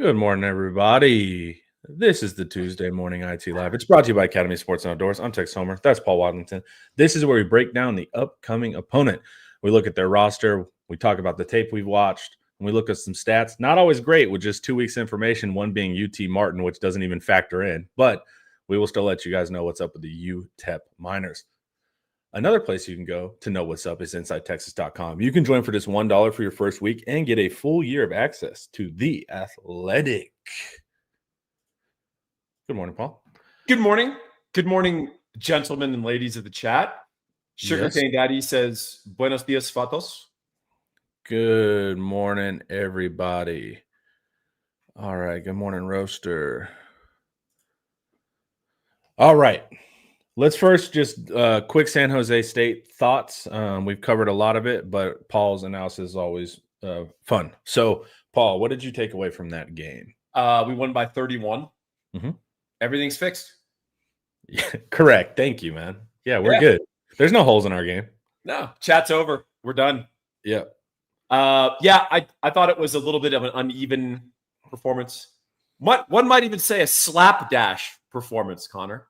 Good morning, everybody. This is the Tuesday Morning IT Live. It's brought to you by Academy Sports and Outdoors. I'm Tex Homer. That's Paul Waddington. This is where we break down the upcoming opponent. We look at their roster. We talk about the tape we've watched. And we look at some stats. Not always great with just 2 weeks information, one being UT Martin, which doesn't even factor in. But we will still let you guys know what's up with the UTEP Miners. Another place you can go to know what's up is InsideTexas.com. You can join for just $1 for your first week and get a full year of access to The Athletic. Good morning, Paul. Good morning. Good morning, gentlemen and ladies of the chat. Sugarcane Daddy says, Buenos dias, Fatos. Good morning, everybody. All right. Good morning, Roaster. All right. Let's first just quick San Jose State thoughts. We've covered a lot of it, but Paul's analysis is always fun. So, Paul, what did you take away from that game? We won by 31. Mm-hmm. Everything's fixed. Yeah, correct. Thank you, man. Yeah, we're good. There's no holes in our game. No, chat's over. We're done. Yeah. I thought it was a little bit of an uneven performance. One might even say a slapdash performance, Connor.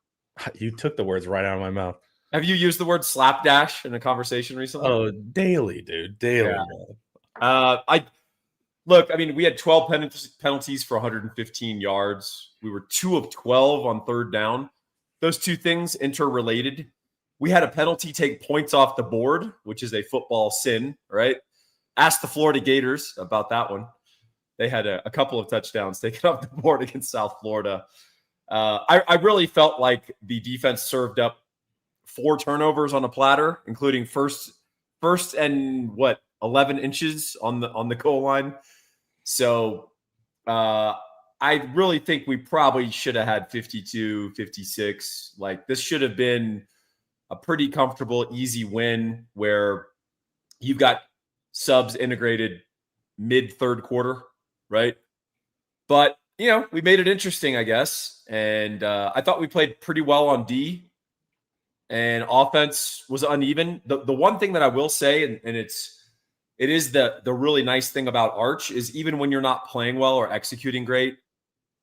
You took the words right out of my mouth. Have you used the word slapdash in a conversation recently? Oh, daily, dude. Daily. Yeah. We had 12 penalties for 115 yards. We were 2 of 12 on third down. Those two things interrelated. We had a penalty take points off the board, which is a football sin, right? Ask the Florida Gators about that one. They had a couple of touchdowns taken off the board against South Florida. I really felt like the defense served up 4 turnovers on a platter, including first and 11 inches on the goal line. So I really think we probably should have had 52, 56. Like, this should have been a pretty comfortable, easy win where you've got subs integrated mid-third quarter, right? But we made it interesting, I guess. And I thought we played pretty well on D. And offense was uneven. The one thing that I will say, and it is the really nice thing about Arch, is even when you're not playing well or executing great,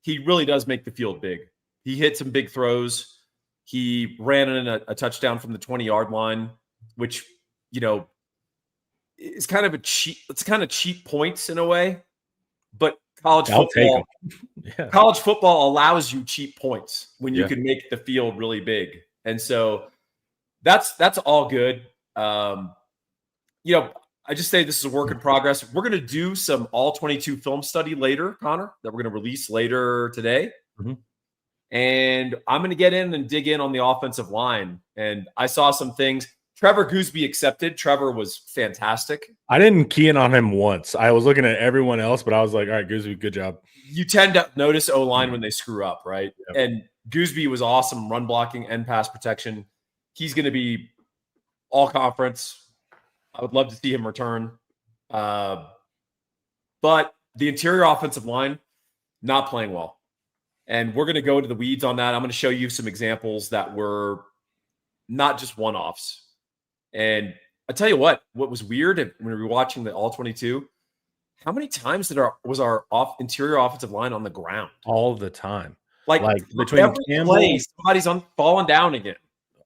he really does make the field big. He hit some big throws. He ran in a touchdown from the 20-yard line, which, is kind of cheap points in a way. But college football allows you cheap points when you can make the field really big. And so that's all good. I just say this is a work in progress. We're going to do some all-22 film study later, Connor, that we're going to release later today. Mm-hmm. And I'm going to get in and dig in on the offensive line. And I saw some things. Trevor Gooseby accepted. Trevor was fantastic. I didn't key in on him once. I was looking at everyone else, but I was like, all right, Gooseby, good job. You tend to notice O-line when they screw up, right? Yep. And Gooseby was awesome run blocking and pass protection. He's going to be all conference. I would love to see him return. But the interior offensive line, not playing well. And we're going to go into the weeds on that. I'm going to show you some examples that were not just one-offs. And I tell you what was weird when we were watching the All-22, how many times was our interior offensive line on the ground? All the time. Like between every Campbell, play, somebody's falling down again.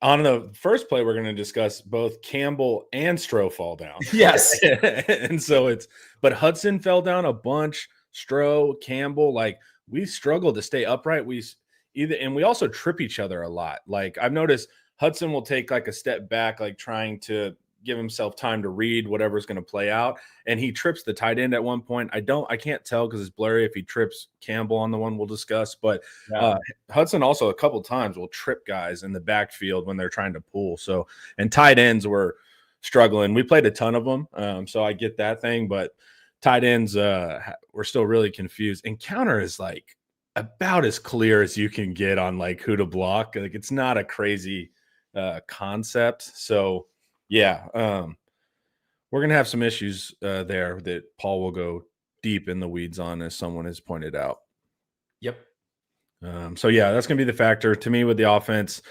On the first play, we're going to discuss both Campbell and Stroh fall down. Yes. And so but Hudson fell down a bunch. Stroh, Campbell, we struggled to stay upright. And we also trip each other a lot. Like, I've noticed Hudson will take a step back, trying to give himself time to read whatever's going to play out. And he trips the tight end at one point. I can't tell because it's blurry if he trips Campbell on the one we'll discuss. But Hudson also a couple times will trip guys in the backfield when they're trying to pull. So, and tight ends were struggling. We played a ton of them. So I get that thing, but tight ends we're still really confused. And counter is about as clear as you can get on who to block. It's not a crazy concept. So we're gonna have some issues there that Paul will go deep in the weeds on, as someone has pointed out. Yep. That's gonna be the factor to me with the offense.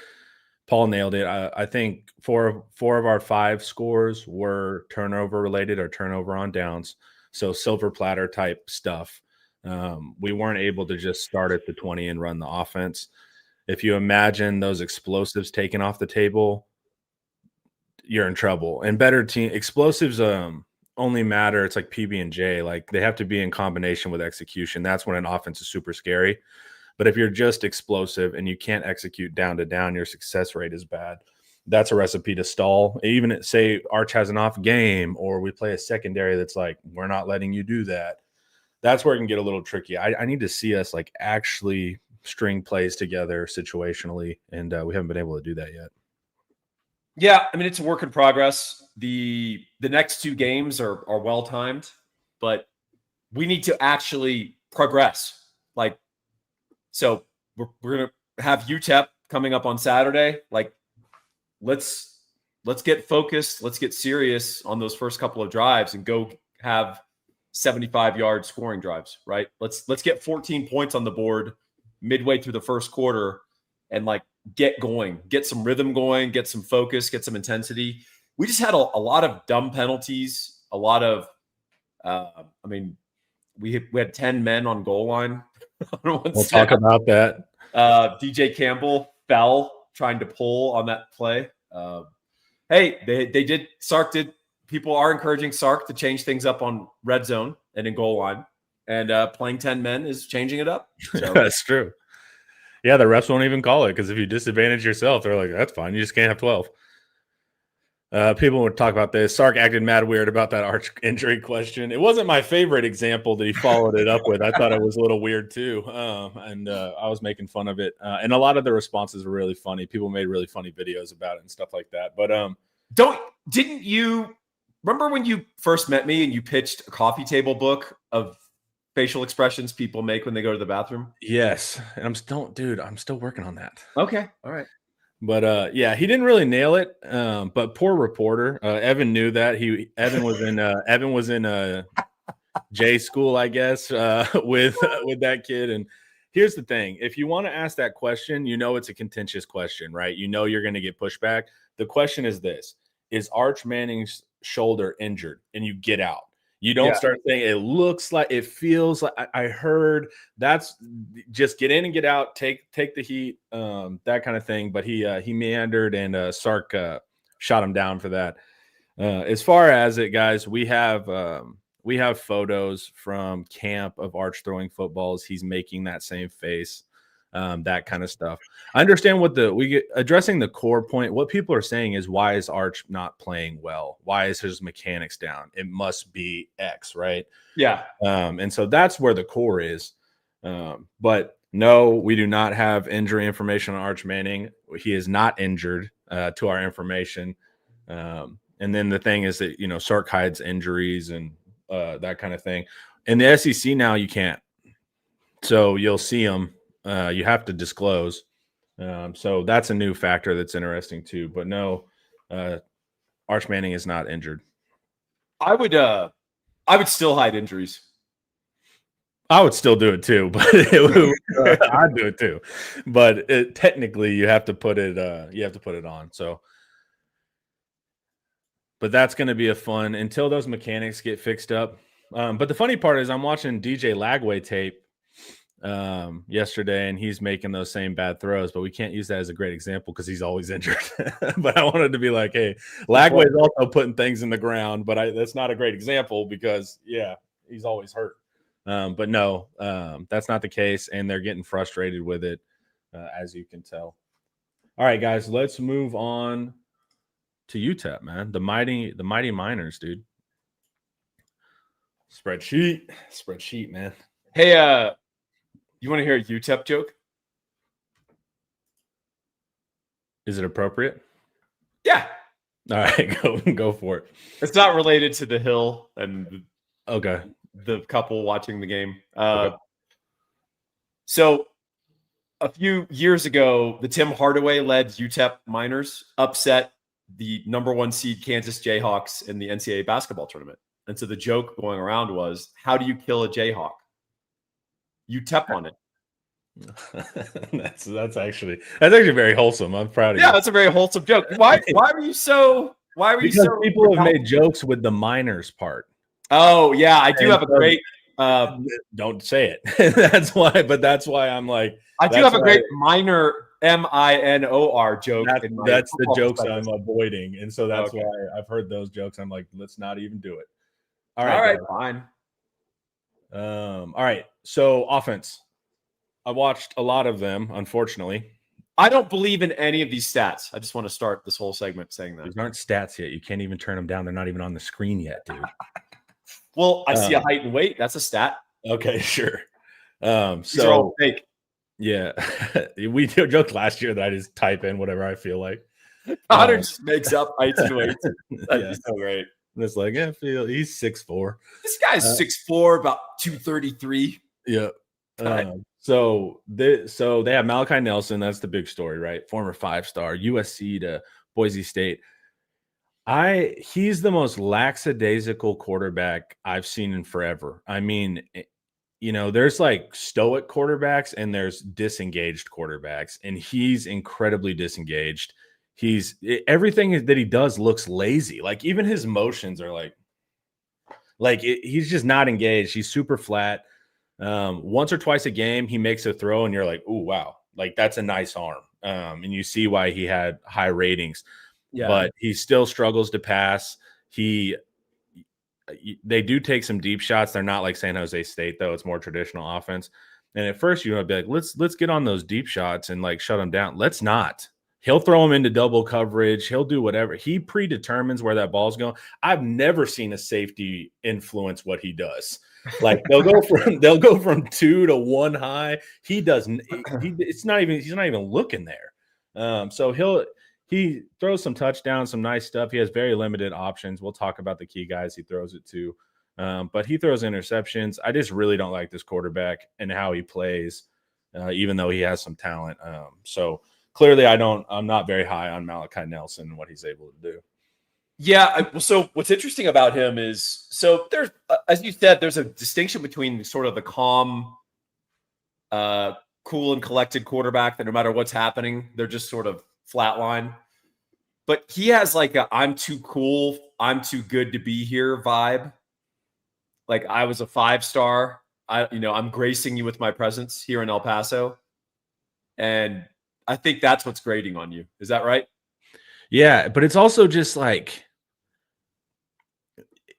Paul nailed it. I think four of our 5 scores were turnover related or turnover on downs. So silver platter type stuff. We weren't able to just start at the 20 and run the offense. If you imagine those explosives taken off the table, you're in trouble. And better team explosives only matter. It's like PB and J. Like they have to be in combination with execution. That's when an offense is super scary. But if you're just explosive and you can't execute down to down, your success rate is bad. That's a recipe to stall. Even say Arch has an off game, or we play a secondary that's like, we're not letting you do that. That's where it can get a little tricky. I need to see us like actually string plays together situationally, and we haven't been able to do that yet. Yeah, I mean, it's a work in progress. The next 2 games are well timed, but we need to actually progress. Like, so we're gonna have UTEP coming up on Saturday. Like, let's get focused. Let's get serious on those first couple of drives and go have 75-yard scoring drives. Right? Let's get 14 points on the board midway through the first quarter and like get going, get some rhythm going, get some focus, get some intensity. We just had a lot of dumb penalties, a lot of, I mean, we had 10 men on goal line. We'll talk about that. DJ Campbell fell trying to pull on that play. Hey, they did. Sark did. People are encouraging Sark to change things up on red zone and in goal line, and playing 10 men is changing it up. So. That's true. Yeah, the refs won't even call it because if you disadvantage yourself, they're like, that's fine. You just can't have 12. People would talk about this. Sark acted mad weird about that Arch injury question. It wasn't my favorite example that he followed it up with. I thought it was a little weird too. And I was making fun of it. And a lot of the responses were really funny. People made really funny videos about it and stuff like that. But didn't you remember when you first met me and you pitched a coffee table book of facial expressions people make when they go to the bathroom? Yes. And I'm still working on that. Okay. All right. But yeah, he didn't really nail it. But poor reporter. Evan knew that. Evan was in J school, I guess, with that kid. And here's the thing. If you want to ask that question, it's a contentious question, right? You're going to get pushback. The question is this: is Arch Manning's shoulder injured? And you get out. You don't start saying it looks like, it feels like, I heard. That's just get in and get out, take the heat, that kind of thing. But he meandered, and Sark shot him down for that. As far as it, guys, we have photos from camp of Arch throwing footballs. He's making that same face. That kind of stuff. I understand addressing the core point. What people are saying is, why is Arch not playing well? Why is his mechanics down? It must be X, right? Yeah. And so that's where the core is. But no, we do not have injury information on Arch Manning. He is not injured to our information. And then the thing is that, Sark hides injuries and that kind of thing. In the SEC now, you can't. So you'll see them. You have to disclose. So that's a new factor that's interesting too. But no, Arch Manning is not injured. I would still hide injuries. I would still do it too, but I'd do it too. But technically, you have to put it. You have to put it on. So, but that's going to be a fun until those mechanics get fixed up. But the funny part is, I'm watching DJ Lagway tape yesterday, and he's making those same bad throws, but we can't use that as a great example because he's always injured. But I wanted to be like, hey, Lagway's also putting things in the ground, but that's not a great example because he's always hurt. But no, that's not the case, and they're getting frustrated with it, as you can tell. All right, guys, let's move on to UTEP, man. The mighty Miners, dude. Spreadsheet, man. Hey, you want to hear a UTEP joke? Is it appropriate? Yeah. All right, go for it. It's not related to the Hill and the couple watching the game. Okay. So a few years ago, the Tim Hardaway-led UTEP Miners upset the number 1 seed Kansas Jayhawks in the NCAA basketball tournament. And so the joke going around was, how do you kill a Jayhawk? You tap on it. that's actually very wholesome. I'm proud of you. Yeah, that's a very wholesome joke. Why were you so? Because people have made jokes with the Miners part. Oh yeah, I do have a great. Don't say it. That's why I'm like, I do have a great minor minor joke. That's the jokes I'm avoiding. And so that's why I've heard those jokes. I'm like, let's not even do it. All right, fine. All right. So offense. I watched a lot of them, unfortunately. I don't believe in any of these stats. I just want to start this whole segment saying that. These aren't stats yet. You can't even turn them down. They're not even on the screen yet, dude. Well, I see a height and weight. That's a stat. Okay, sure. These are all fake. Yeah. We joked last year that I just type in whatever I feel like. Connor just makes up heights and weights. That'd be so great. And it's like, he's 6'4". This guy's 6'4", about 233. Yeah. So they have Malachi Nelson. That's the big story, right? Former 5-star, USC to Boise State. He's the most lackadaisical quarterback I've seen in forever. I mean, there's like stoic quarterbacks and there's disengaged quarterbacks, and he's incredibly disengaged. Everything that he does looks lazy. Like even his motions are he's just not engaged. He's super flat. Once or twice a game, he makes a throw and you're like, "Ooh, wow. Like that's a nice arm." And you see why he had high ratings. Yeah. But he still struggles to pass. They do take some deep shots. They're not like San Jose State, though. It's more traditional offense. And at first, be like, let's get on those deep shots and like shut them down. Let's not. He'll throw them into double coverage. He'll do whatever. He predetermines where that ball's going. I've never seen a safety influence what he does. Like they'll go from 2 to 1 high. He doesn't. He's not even looking there. So he throws some touchdowns, some nice stuff. He has very limited options. We'll talk about the key guys he throws it to. But he throws interceptions. I just really don't like this quarterback and how he plays, even though he has some talent. So clearly I'm not very high on Malachi Nelson and what he's able to do. Yeah. So what's interesting about him is, there's, as you said, there's a distinction between sort of the calm, cool and collected quarterback that no matter what's happening, they're just sort of flatline. But he has like a "I'm too cool, I'm too good to be here" vibe. Like I was a 5-star. I'm gracing you with my presence here in El Paso. And I think that's what's grating on you. Is that right? Yeah, but it's also just like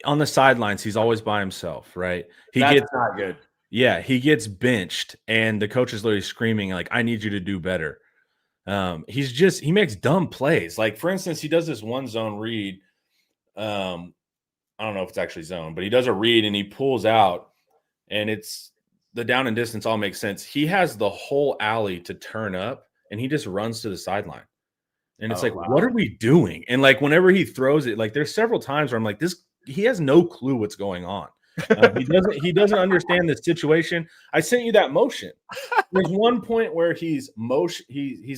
on the sidelines, he's always by himself, right? That's not good. Yeah, he gets benched, and the coach is literally screaming, like, "I need you to do better." He makes dumb plays. Like, for instance, he does this one zone read. I don't know if it's actually zone, but he does a read and he pulls out, and it's the down and distance all makes sense. He has the whole alley to turn up, and he just runs to the sideline. And it's what are we doing? And like whenever he throws it, like there's several times where I'm like, he has no clue what's going on. He doesn't understand the situation. I sent you that motion. There's one point where he's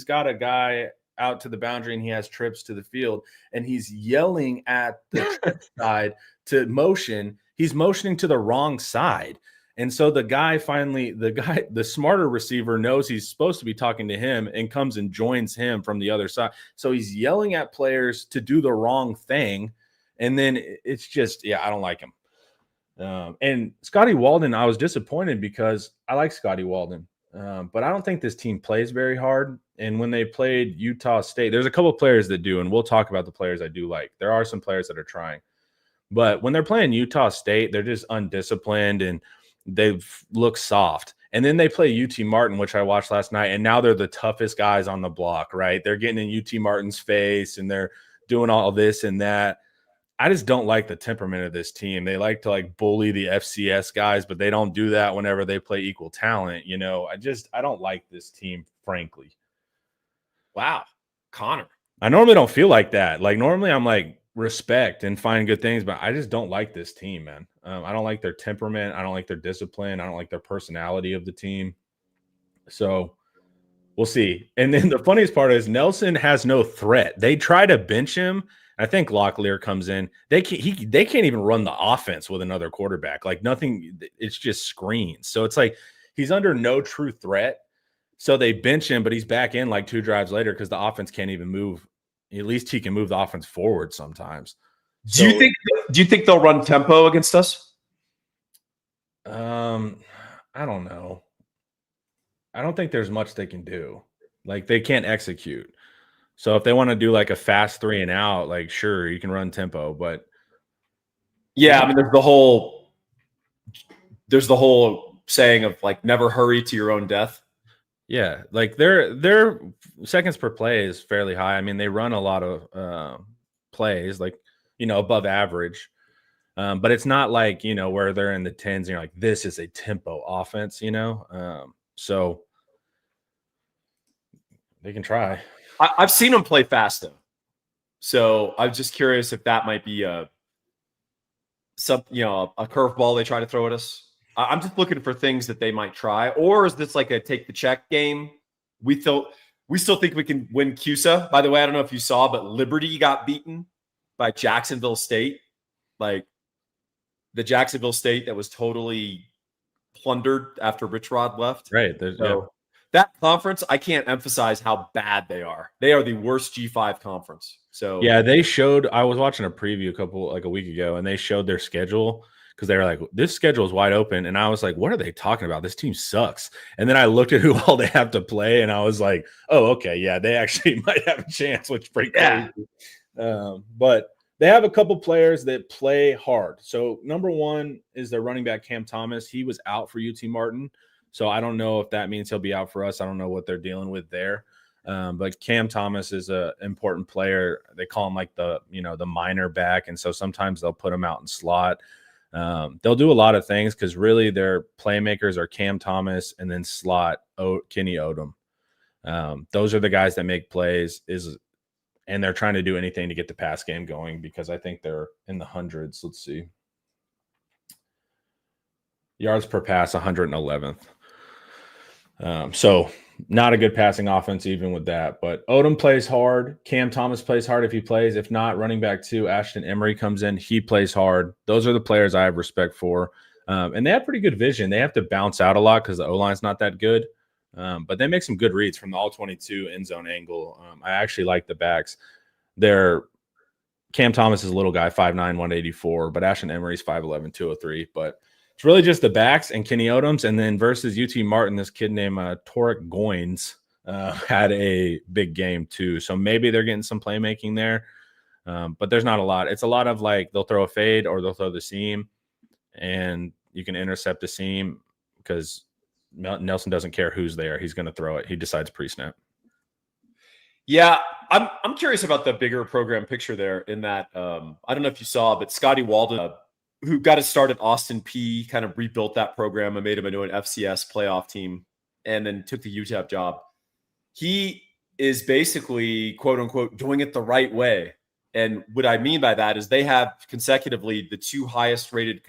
got a guy out to the boundary and he has trips to the field and he's yelling at the trip side to motion. He's motioning to the wrong side. And so the smarter receiver knows he's supposed to be talking to him and comes and joins him from the other side. So he's yelling at players to do the wrong thing. And then it's just, I don't like him. And Scotty Walden, I was disappointed because I like Scotty Walden. But I don't think this team plays very hard. And when they played Utah State, there's a couple of players that do, and we'll talk about the players I do like. There are some players that are trying. But when they're playing Utah State, they're just undisciplined and they look soft. And then they play UT Martin, which I watched last night, and now they're the toughest guys on the block, right? They're getting in UT Martin's face and they're doing all this and that. I just don't like the temperament of this team. They like to like bully the FCS guys, but they don't do that whenever they play equal talent. I don't like this team, frankly. Wow. Connor. I normally don't feel like that. Like normally I'm like respect and find good things, but I just don't like this team, man. I don't like their temperament. I don't like their discipline. I don't like their personality of the team. So we'll see. And then the funniest part is Nelson has no threat. They try to bench him. I think Locklear comes in. They can't even run the offense with another quarterback. Like nothing. It's just screens. So it's like he's under no true threat. So they bench him, but he's back in like 2 drives later because the offense can't even move. At least he can move the offense forward sometimes. Do you think they'll run tempo against us? I don't know. I don't think there's much they can do. Like, they can't execute. So if they want to do like a fast 3 and out, like sure, you can run tempo, but Yeah, I mean, there's the whole saying of like never hurry to your own death. yeah, like their seconds per play is fairly high. I mean, they run a lot of plays, like above average. But it's not like where they're in the tens and you're like, this is a tempo offense, so they can try. I've seen them play fast though, so I'm just curious if that might be a curveball they try to throw at us. I'm just looking for things that they might try, or is this like a take the check game? We still think we can win CUSA. By the way, I don't know if you saw, but Liberty got beaten by Jacksonville State. Like the Jacksonville State that was totally plundered after Rich Rod left. Right. So that conference, I can't emphasize how bad they are. They are the worst G5 conference. So yeah, they showed. I was watching a preview a week ago, and they showed their schedule because they were like, "This schedule is wide open," and I was like, "What are they talking about? This team sucks." And then I looked at who all they have to play, and I was like, "Oh, okay, yeah, they actually might have a chance," which is pretty crazy. But they have a couple players that play hard. So number one is their running back Cam Thomas. He was out for UT Martin, so I don't know if that means he'll be out for us. I don't know what they're dealing with there. But Cam Thomas is an important player. They call him like the minor back, and so sometimes they'll put him out in slot. They'll do a lot of things because really their playmakers are Cam Thomas and then slot Kenny Odom. Those are the guys that make plays. And they're trying to do anything to get the pass game going because I think they're in the hundreds. Let's see. Yards per pass, 111th. So not a good passing offense even with that. But Odom plays hard. Cam Thomas plays hard if he plays. If not, running back 2, Ashton Emery comes in. He plays hard. Those are the players I have respect for. And they have pretty good vision. They have to bounce out a lot because the O-line's not that good. But they make some good reads from the all-22 end zone angle. I actually like the backs. Cam Thomas is a little guy, 5'9", 184, but Ashton Emery's 5'11", 203. But it's really just the backs and Kenny Odoms. And then versus UT Martin, this kid named Torek Goins had a big game too. So maybe they're getting some playmaking there. But there's not a lot. It's a lot of like they'll throw a fade or they'll throw the seam, and you can intercept the seam because Nelson doesn't care who's there. He's going to throw it. He decides pre-snap. Yeah, I'm curious about the bigger program picture there in that I don't know if you saw, but Scotty Walden, who got his start at Austin P, kind of rebuilt that program and made him into an FCS playoff team and then took the UTEP job. He is basically, quote unquote, doing it the right way. And what I mean by that is they have consecutively the 2 highest rated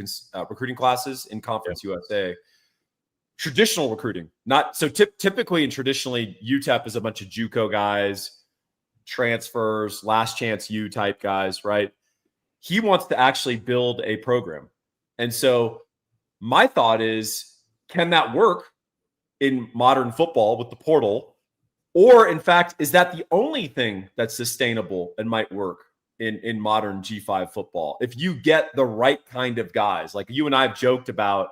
recruiting classes in Conference USA. Traditional recruiting, not so typically and traditionally UTEP is a bunch of JUCO guys, transfers, last chance U type guys, right? He wants to actually build a program. And so my thought is, can that work in modern football with the portal? Or in fact, is that the only thing that's sustainable and might work in modern G5 football? If you get the right kind of guys, like you and I have joked about,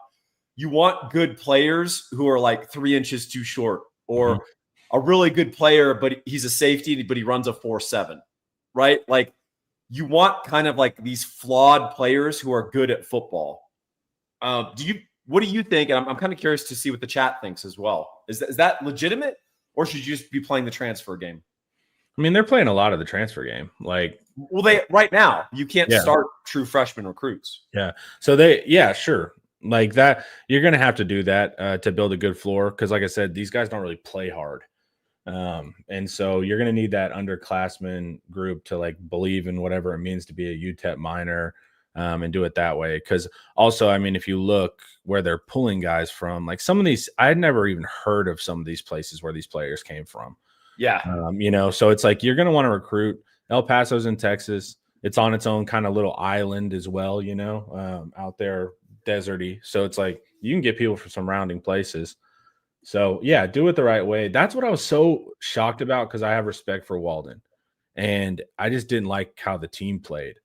you want good players who are like 3 inches too short, or a really good player, but he's a safety, but he runs a 4.7, right? Like you want kind of like these flawed players who are good at football. What do you think? And I'm kind of curious to see what the chat thinks as well. Is that legitimate, or should you just be playing the transfer game? I mean, they're playing a lot of the transfer game. Like, well, they right now you can't start true freshman recruits. Yeah. So sure. Like that, you're going to have to do that to build a good floor. Cause like I said, these guys don't really play hard. And so you're going to need that underclassmen group to like believe in whatever it means to be a UTEP minor and do it that way. Cause also, I mean, if you look where they're pulling guys from, like some of these, I had never even heard of some of these places where these players came from. Yeah. So it's like, you're going to want to recruit. El Paso's in Texas. It's on its own kind of little island as well, out there, deserty. So it's like you can get people from some rounding places. So yeah, do it the right way. That's what I was so shocked about because I have respect for Walden, and I just didn't like how the team played.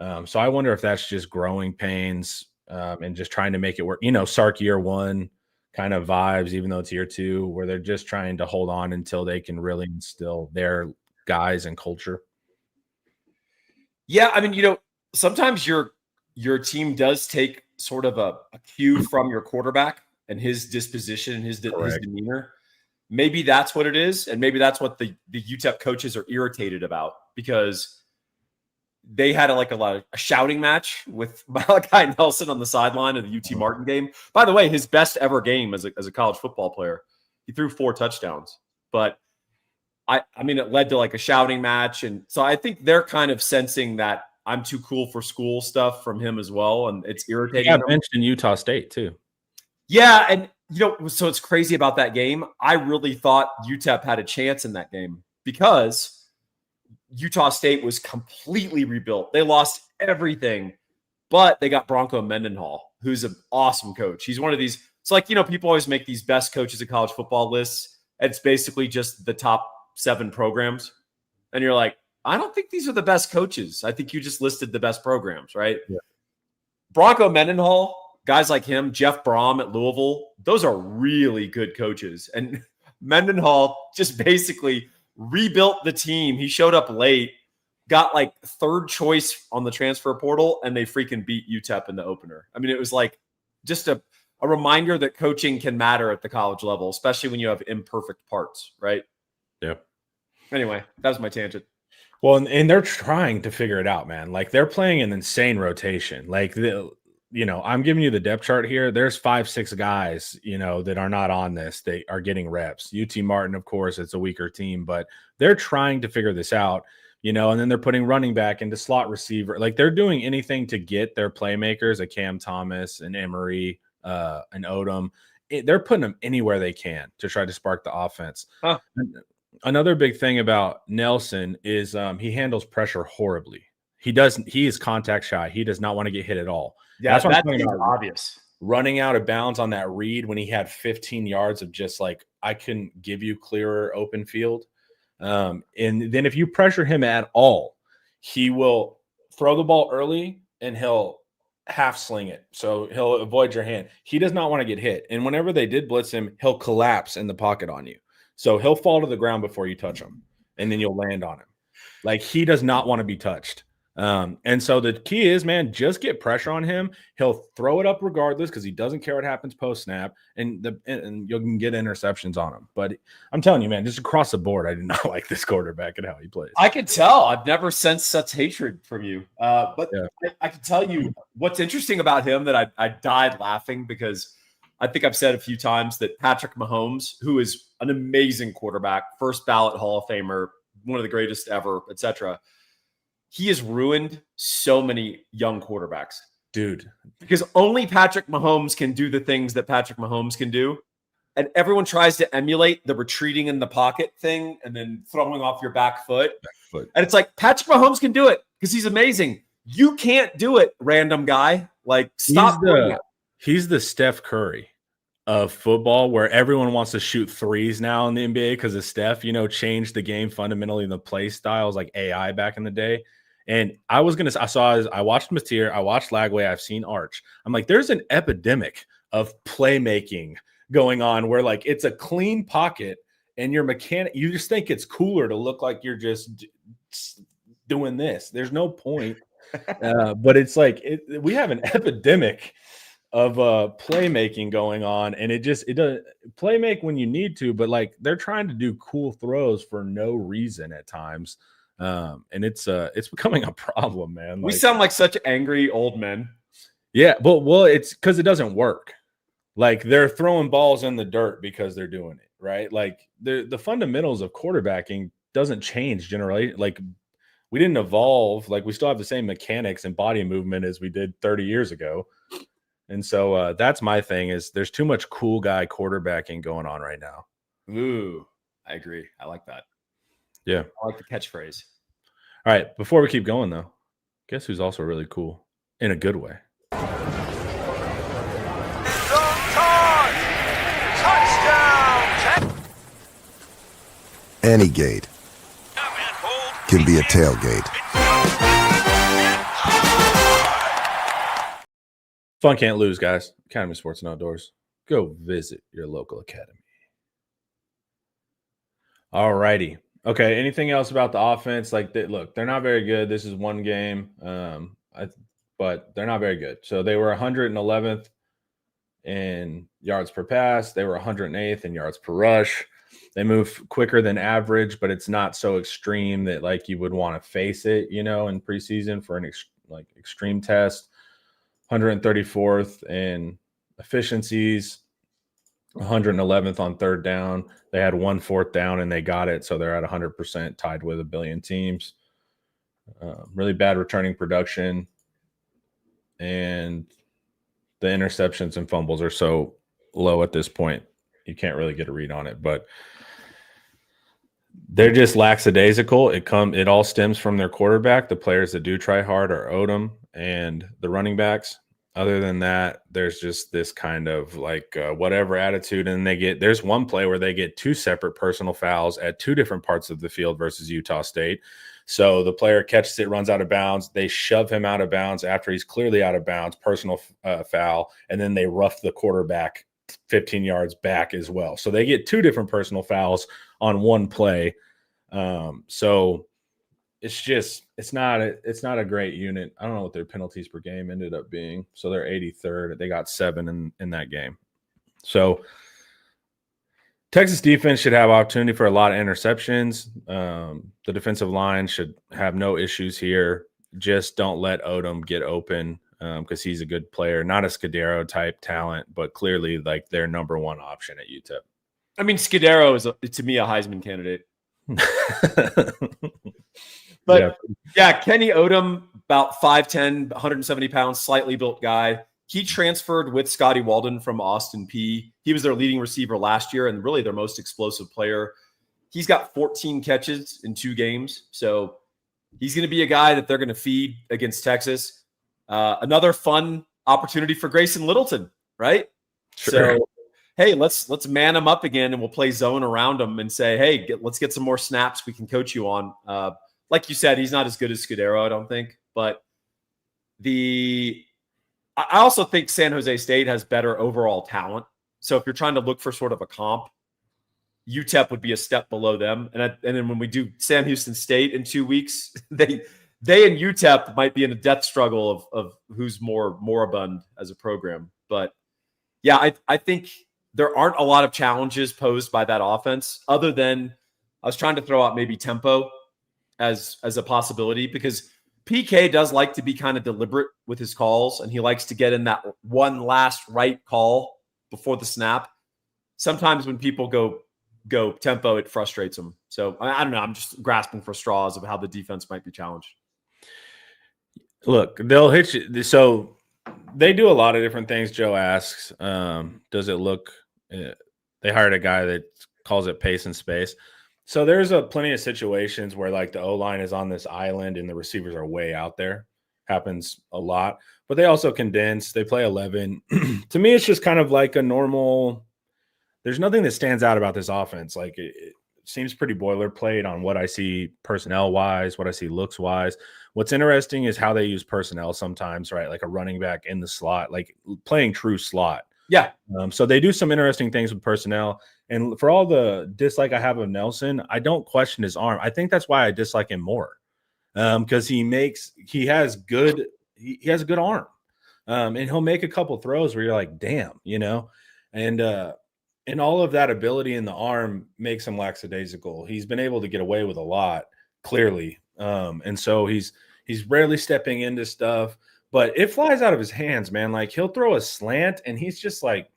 So I wonder if that's just growing pains and just trying to make it work. Sark year one kind of vibes, even though it's year two, where they're just trying to hold on until they can really instill their guys and culture. Yeah, I mean, sometimes your team does take sort of a cue from your quarterback and his disposition, his demeanor. Maybe that's what it is, and maybe that's what the UTEP coaches are irritated about, because they had a shouting match with Malachi Nelson on the sideline of the UT Martin game. By the way, his best ever game as a college football player. He threw 4 touchdowns, but I mean, it led to a shouting match, and so I think they're kind of sensing that I'm too cool for school stuff from him as well, and it's irritating. Yeah, mentioned Utah State too. Yeah, and so it's crazy about that game. I really thought UTEP had a chance in that game because Utah State was completely rebuilt. They lost everything, but they got Bronco Mendenhall, who's an awesome coach. He's one of these. It's people always make these best coaches of college football lists. It's basically just the top 7 programs, and you're like, I don't think these are the best coaches. I think you just listed the best programs, right? Yeah. Bronco Mendenhall, guys like him, Jeff Brom at Louisville, those are really good coaches. And Mendenhall just basically rebuilt the team. He showed up late, got 3rd choice on the transfer portal, and they freaking beat UTEP in the opener. I mean, it was just a reminder that coaching can matter at the college level, especially when you have imperfect parts, right? Yep. Anyway, that was my tangent. Well, and they're trying to figure it out, man. They're playing an insane rotation. I'm giving you the depth chart here. There's 5-6 guys, that are not on this. They are getting reps. UT Martin, of course, it's a weaker team, but they're trying to figure this out, and then they're putting running back into slot receiver. They're doing anything to get their playmakers, a Cam Thomas, an Emery, an Odom. They're putting them anywhere they can to try to spark the offense. Huh. Another big thing about Nelson is he handles pressure horribly. He is contact shy. He does not want to get hit at all. Yeah, that's what I'm talking about. Obvious. Running out of bounds on that read when he had 15 yards of just I couldn't give you clearer open field. And then if you pressure him at all, he will throw the ball early and he'll half sling it. So he'll avoid your hand. He does not want to get hit. And whenever they did blitz him, he'll collapse in the pocket on you. So he'll fall to the ground before you touch him, and then you'll land on him. He does not want to be touched. And so the key is, man, just get pressure on him. He'll throw it up regardless because he doesn't care what happens post snap, and you can get interceptions on him. But I'm telling you, man, just across the board, I do not like this quarterback and how he plays. I can tell. I've never sensed such hatred from you. But yeah. I can tell you what's interesting about him that I died laughing because I think I've said a few times that Patrick Mahomes, who is an amazing quarterback, first ballot Hall of Famer, one of the greatest ever, etc., he has ruined so many young quarterbacks. Dude. Because only Patrick Mahomes can do the things that Patrick Mahomes can do. And everyone tries to emulate the retreating in the pocket thing and then throwing off your back foot. And it's Patrick Mahomes can do it because he's amazing. You can't do it, random guy. Stop doing it. He's the Steph Curry of football, where everyone wants to shoot threes now in the NBA because of Steph, changed the game fundamentally in the play styles like AI back in the day. And I watched Mateer, I watched Lagway, I've seen Arch. I'm there's an epidemic of playmaking going on where it's a clean pocket and your mechanic, you just think it's cooler to look like you're just doing this. There's no point. But it's we have an epidemic of playmaking going on, and it does play make when you need to, but they're trying to do cool throws for no reason at times. And it's becoming a problem, man. We sound like such angry old men. Yeah, but it's because it doesn't work. They're throwing balls in the dirt because they're doing it, right? The fundamentals of quarterbacking doesn't change generally. We didn't evolve. We still have the same mechanics and body movement as we did 30 years ago. And so that's my thing is there's too much cool guy quarterbacking going on right now. Ooh, I agree. I like that. Yeah. I like the catchphrase. All right. Before we keep going, though, guess who's also really cool in a good way? Any gate can be a tailgate. Fun can't lose, guys. Academy Sports and Outdoors. Go visit your local academy. All righty. Okay. Anything else about the offense? Like, look, they're not very good. This is one game, but they're not very good. So they were 111th in yards per pass. They were 108th in yards per rush. They move quicker than average, but it's not so extreme that like you would want to face it, in preseason for an extreme test. 134th in efficiencies, 111th on third down. They had 1 4th down and they got it. So they're at 100%, tied with a billion teams. Really bad returning production. And the interceptions and fumbles are so low at this point, you can't really get a read on it. But they're just lackadaisical. It all stems from their quarterback. The players that do try hard are Odom and the running backs. Other than that, there's just this kind of like whatever attitude. And there's one play where they get 2 separate personal fouls at 2 different parts of the field versus Utah State. So the player catches it, runs out of bounds. They shove him out of bounds after he's clearly out of bounds, personal foul. And then they rough the quarterback 15 yards back as well. So they get 2 different personal fouls on one play. So it's not a great unit. I don't know what their penalties per game ended up being. So they're 83rd. They got 7 in that game. So Texas defense should have opportunity for a lot of interceptions. The defensive line should have no issues here. Just don't let Odom get open because he's a good player, not a Scudero type talent, but clearly like their number 1 option at UTEP. I mean, Scudero is to me a Heisman candidate. But yeah, Kenny Odom, about 5'10", 170 pounds, slightly built guy. He transferred with Scotty Walden from Austin Peay. He was their leading receiver last year and really their most explosive player. He's got 14 catches in 2 games. So he's going to be a guy that they're going to feed against Texas. Another fun opportunity for Grayson Littleton, right? Sure. So, hey, let's man him up again and we'll play zone around him and say, hey, let's get some more snaps we can coach you on. Like you said, he's not as good as Scudero, I don't think. But I also think San Jose State has better overall talent. So if you're trying to look for sort of a comp, UTEP would be a step below them. And then when we do Sam Houston State in 2 weeks, they and UTEP might be in a death struggle of who's more moribund as a program. But yeah, I think there aren't a lot of challenges posed by that offense other than I was trying to throw out maybe tempo as a possibility because PK does like to be kind of deliberate with his calls, and he likes to get in that one last right call before the snap. Sometimes when people go tempo, it frustrates them. So I don't know. I'm just grasping for straws of how the defense might be challenged. Look, they'll hit you. So they do a lot of different things. Joe asks, does it look they hired a guy that calls it pace and space. So there's plenty of situations where like the O-line is on this island and the receivers are way out there. Happens a lot. But they also condense. They play 11. To me, it's just kind of like a normal – there's nothing that stands out about this offense. Like it seems pretty boilerplate on what I see personnel-wise, what I see looks-wise. What's interesting is how they use personnel sometimes, right? Like a running back in the slot, like playing true slot. Yeah. So they do some interesting things with personnel. And for all the dislike I have of Nelson, I don't question his arm. I think that's why I dislike him more, because he has a good arm, and he'll make a couple throws where you're like, damn, and all of that ability in the arm makes him lackadaisical. He's been able to get away with a lot, clearly, and so he's rarely stepping into stuff. But it flies out of his hands, man. Like he'll throw a slant, and he's just like.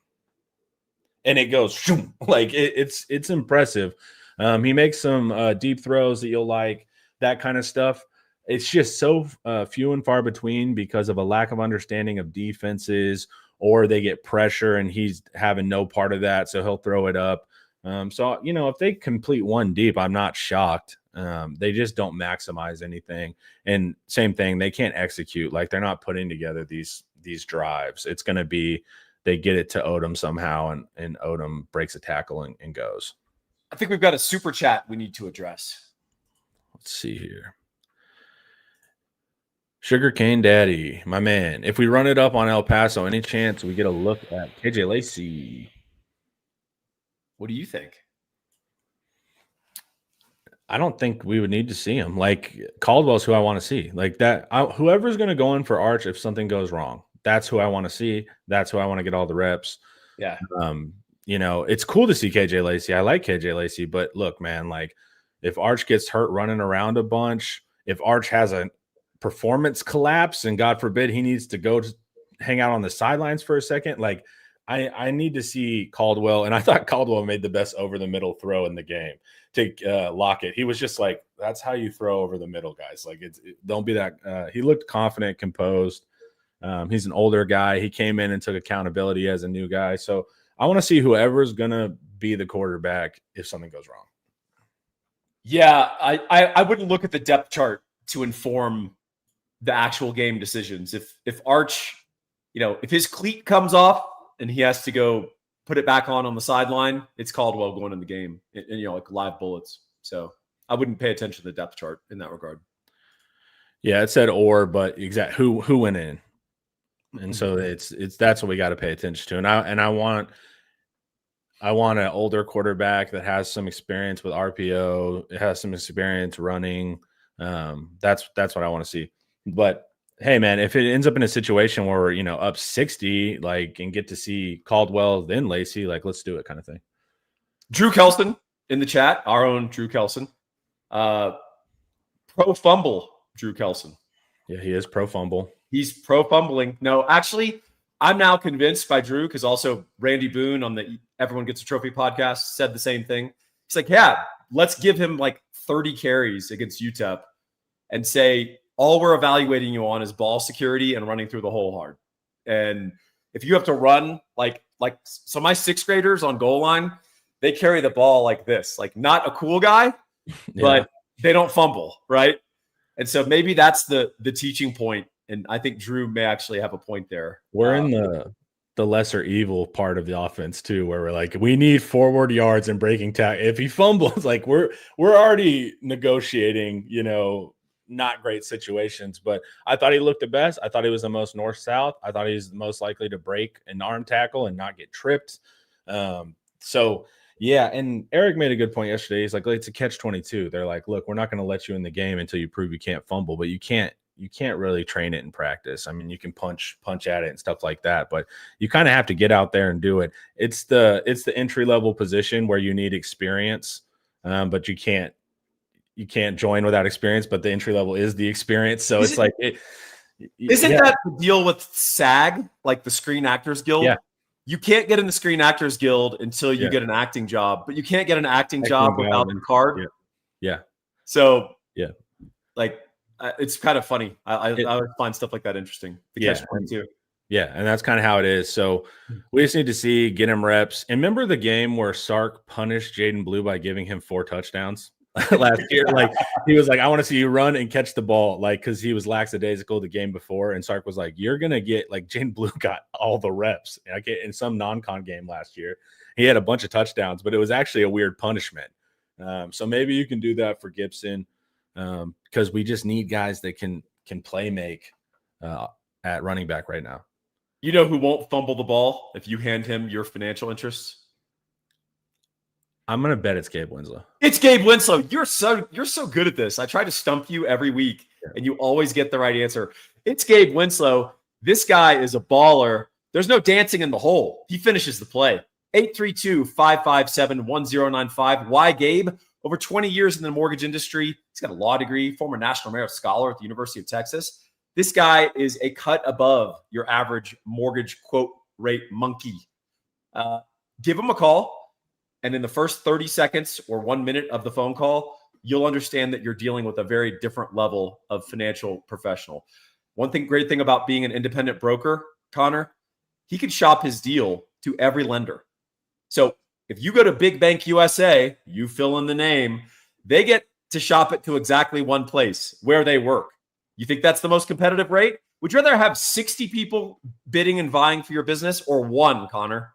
And it goes like it's impressive. He makes some deep throws that you'll like, that kind of stuff. It's just so few and far between because of a lack of understanding of defenses, or they get pressure and he's having no part of that, so he'll throw it up. So if they complete one deep, I'm not shocked. They just don't maximize anything. And same thing, they can't execute. Like they're not putting together these drives. It's going to be. They get it to Odom somehow, and Odom breaks a tackle and goes. I think we've got a super chat we need to address. Let's see here. Sugarcane Daddy, my man. If we run it up on El Paso, any chance we get a look at KJ Lacey? What do you think? I don't think we would need to see him. Like Caldwell's who I want to see. Like that, whoever's going to go in for Arch if something goes wrong, that's who I want to see. That's who I want to get all the reps. Yeah. It's cool to see KJ Lacey. I like KJ Lacey, but look, man, like if Arch gets hurt running around a bunch, if Arch has a performance collapse and God forbid he needs to go to hang out on the sidelines for a second, like I need to see Caldwell. And I thought Caldwell made the best over the middle throw in the game to Lockett. He was just like, that's how you throw over the middle, guys. Like don't be that. He looked confident, composed. He's an older guy. He came in and took accountability as a new guy. So I want to see whoever's going to be the quarterback if something goes wrong. Yeah, I wouldn't look at the depth chart to inform the actual game decisions. If Arch, if his cleat comes off and he has to go put it back on the sideline, it's Caldwell going in the game, and like live bullets. So I wouldn't pay attention to the depth chart in that regard. Yeah, it said or, but who went in. And so it's that's what we got to pay attention to. And I want an older quarterback that has some experience with RPO. It has some experience running. That's what I want to see. But hey, man, if it ends up in a situation where we're up 60, like, and get to see Caldwell then Lacey, like, let's do it, kind of thing. Drew Kelson in the chat, our own Drew Kelson, pro fumble Drew Kelson. Yeah, he is pro fumble. He's pro fumbling. No, actually, I'm now convinced by Drew, because also Randy Boone on the Everyone Gets a Trophy podcast said the same thing. He's like, yeah, let's give him like 30 carries against UTEP and say, all we're evaluating you on is ball security and running through the hole hard. And if you have to run so my sixth graders on goal line, they carry the ball like this, like not a cool guy, but they don't fumble, right? And so maybe that's the teaching point. And I think Drew may actually have a point there. We're in the lesser evil part of the offense too, where we're like, we need forward yards and breaking tackle. If he fumbles, like we're already negotiating, not great situations. But I thought he looked the best. I thought he was the most north-south. I thought he was the most likely to break an arm tackle and not get tripped. So yeah, and Eric made a good point yesterday. He's like, it's a catch-22. They're like, look, we're not going to let you in the game until you prove you can't fumble, but you can't really train it in practice. I mean, you can punch at it and stuff like that, but you kind of have to get out there and do it. It's the entry-level position where you need experience, but you can't join without experience, but the entry level is the experience. So isn't that the deal with SAG, like the Screen Actors Guild? Yeah. You can't get in the Screen Actors Guild until you get an acting job, but you can't get an acting job without the card. Yeah. So it's kind of funny. I would find stuff like that interesting. Catch-22. Yeah, and that's kind of how it is. So we just need to get him reps. And remember the game where Sark punished Jaden Blue by giving him 4 touchdowns last year? Like, he was like, I want to see you run and catch the ball, like, because he was lackadaisical the game before. And Sark was like, you're going to get, like, Jaden Blue got all the reps. Like, in some non-con game last year, he had a bunch of touchdowns, but it was actually a weird punishment. So maybe you can do that for Gibson. Because we just need guys that can play make at running back right now. You know who won't fumble the ball if you hand him your financial interests? I'm gonna bet it's Gabe Winslow. It's Gabe Winslow. You're so good at this. I try to stump you every week, and you always get the right answer. It's Gabe Winslow. This guy is a baller. There's no dancing in the hole. He finishes the play. 832-557-1095. Why Gabe? Over 20 years in the mortgage industry. He's got a law degree, former National Merit Scholar at the University of Texas. This guy is a cut above your average mortgage quote rate monkey. Give him a call, and in the first 30 seconds or 1 minute of the phone call, you'll understand that you're dealing with a very different level of financial professional. Great thing about being an independent broker, Connor, he can shop his deal to every lender. So if you go to Big Bank USA, you fill in the name, they get to shop it to exactly one place where they work. You think that's the most competitive rate? Would you rather have 60 people bidding and vying for your business or one, Connor?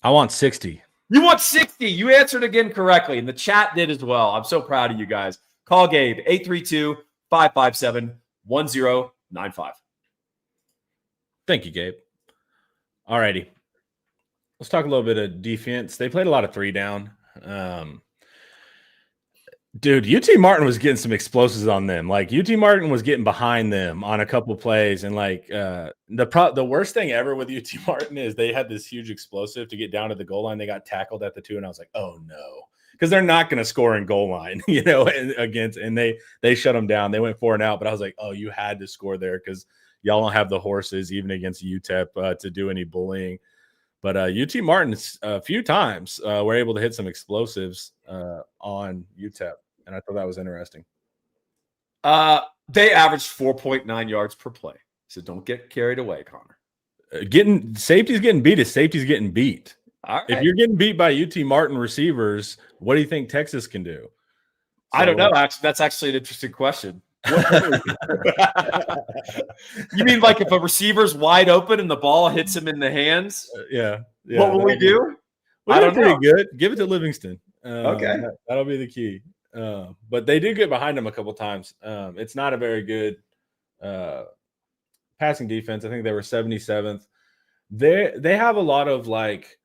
I want 60. You want 60. You answered again correctly, and the chat did as well. I'm so proud of you guys. Call Gabe, 832-557-1095. 1095. Thank you, Gabe. All righty. Let's talk a little bit of defense. They played a lot of 3 down. Dude, UT Martin was getting some explosives on them. Like UT Martin was getting behind them on a couple plays, and like the worst thing ever with UT Martin is they had this huge explosive to get down to the goal line. They got tackled at the 2, and I was like, oh no, because they're not going to score in goal line, and they shut them down. They went 4 and out, but I was like, oh, you had to score there because y'all don't have the horses even against UTEP to do any bullying. But UT Martin a few times were able to hit some explosives on UTEP, and I thought that was interesting. They averaged 4.9 yards per play, so don't get carried away, Connor. Safety's getting beat is safety's getting beat. All right. If you're getting beat by UT Martin receivers, what do you think Texas can do? I don't know. Actually, that's actually an interesting question. You mean like if a receiver's wide open and the ball hits him in the hands? Yeah. What will we do? I don't know. Good. Give it to Livingston. Okay. That'll be the key. But they did get behind him a couple times. It's not a very good passing defense. I think they were 77th. They have a lot of like.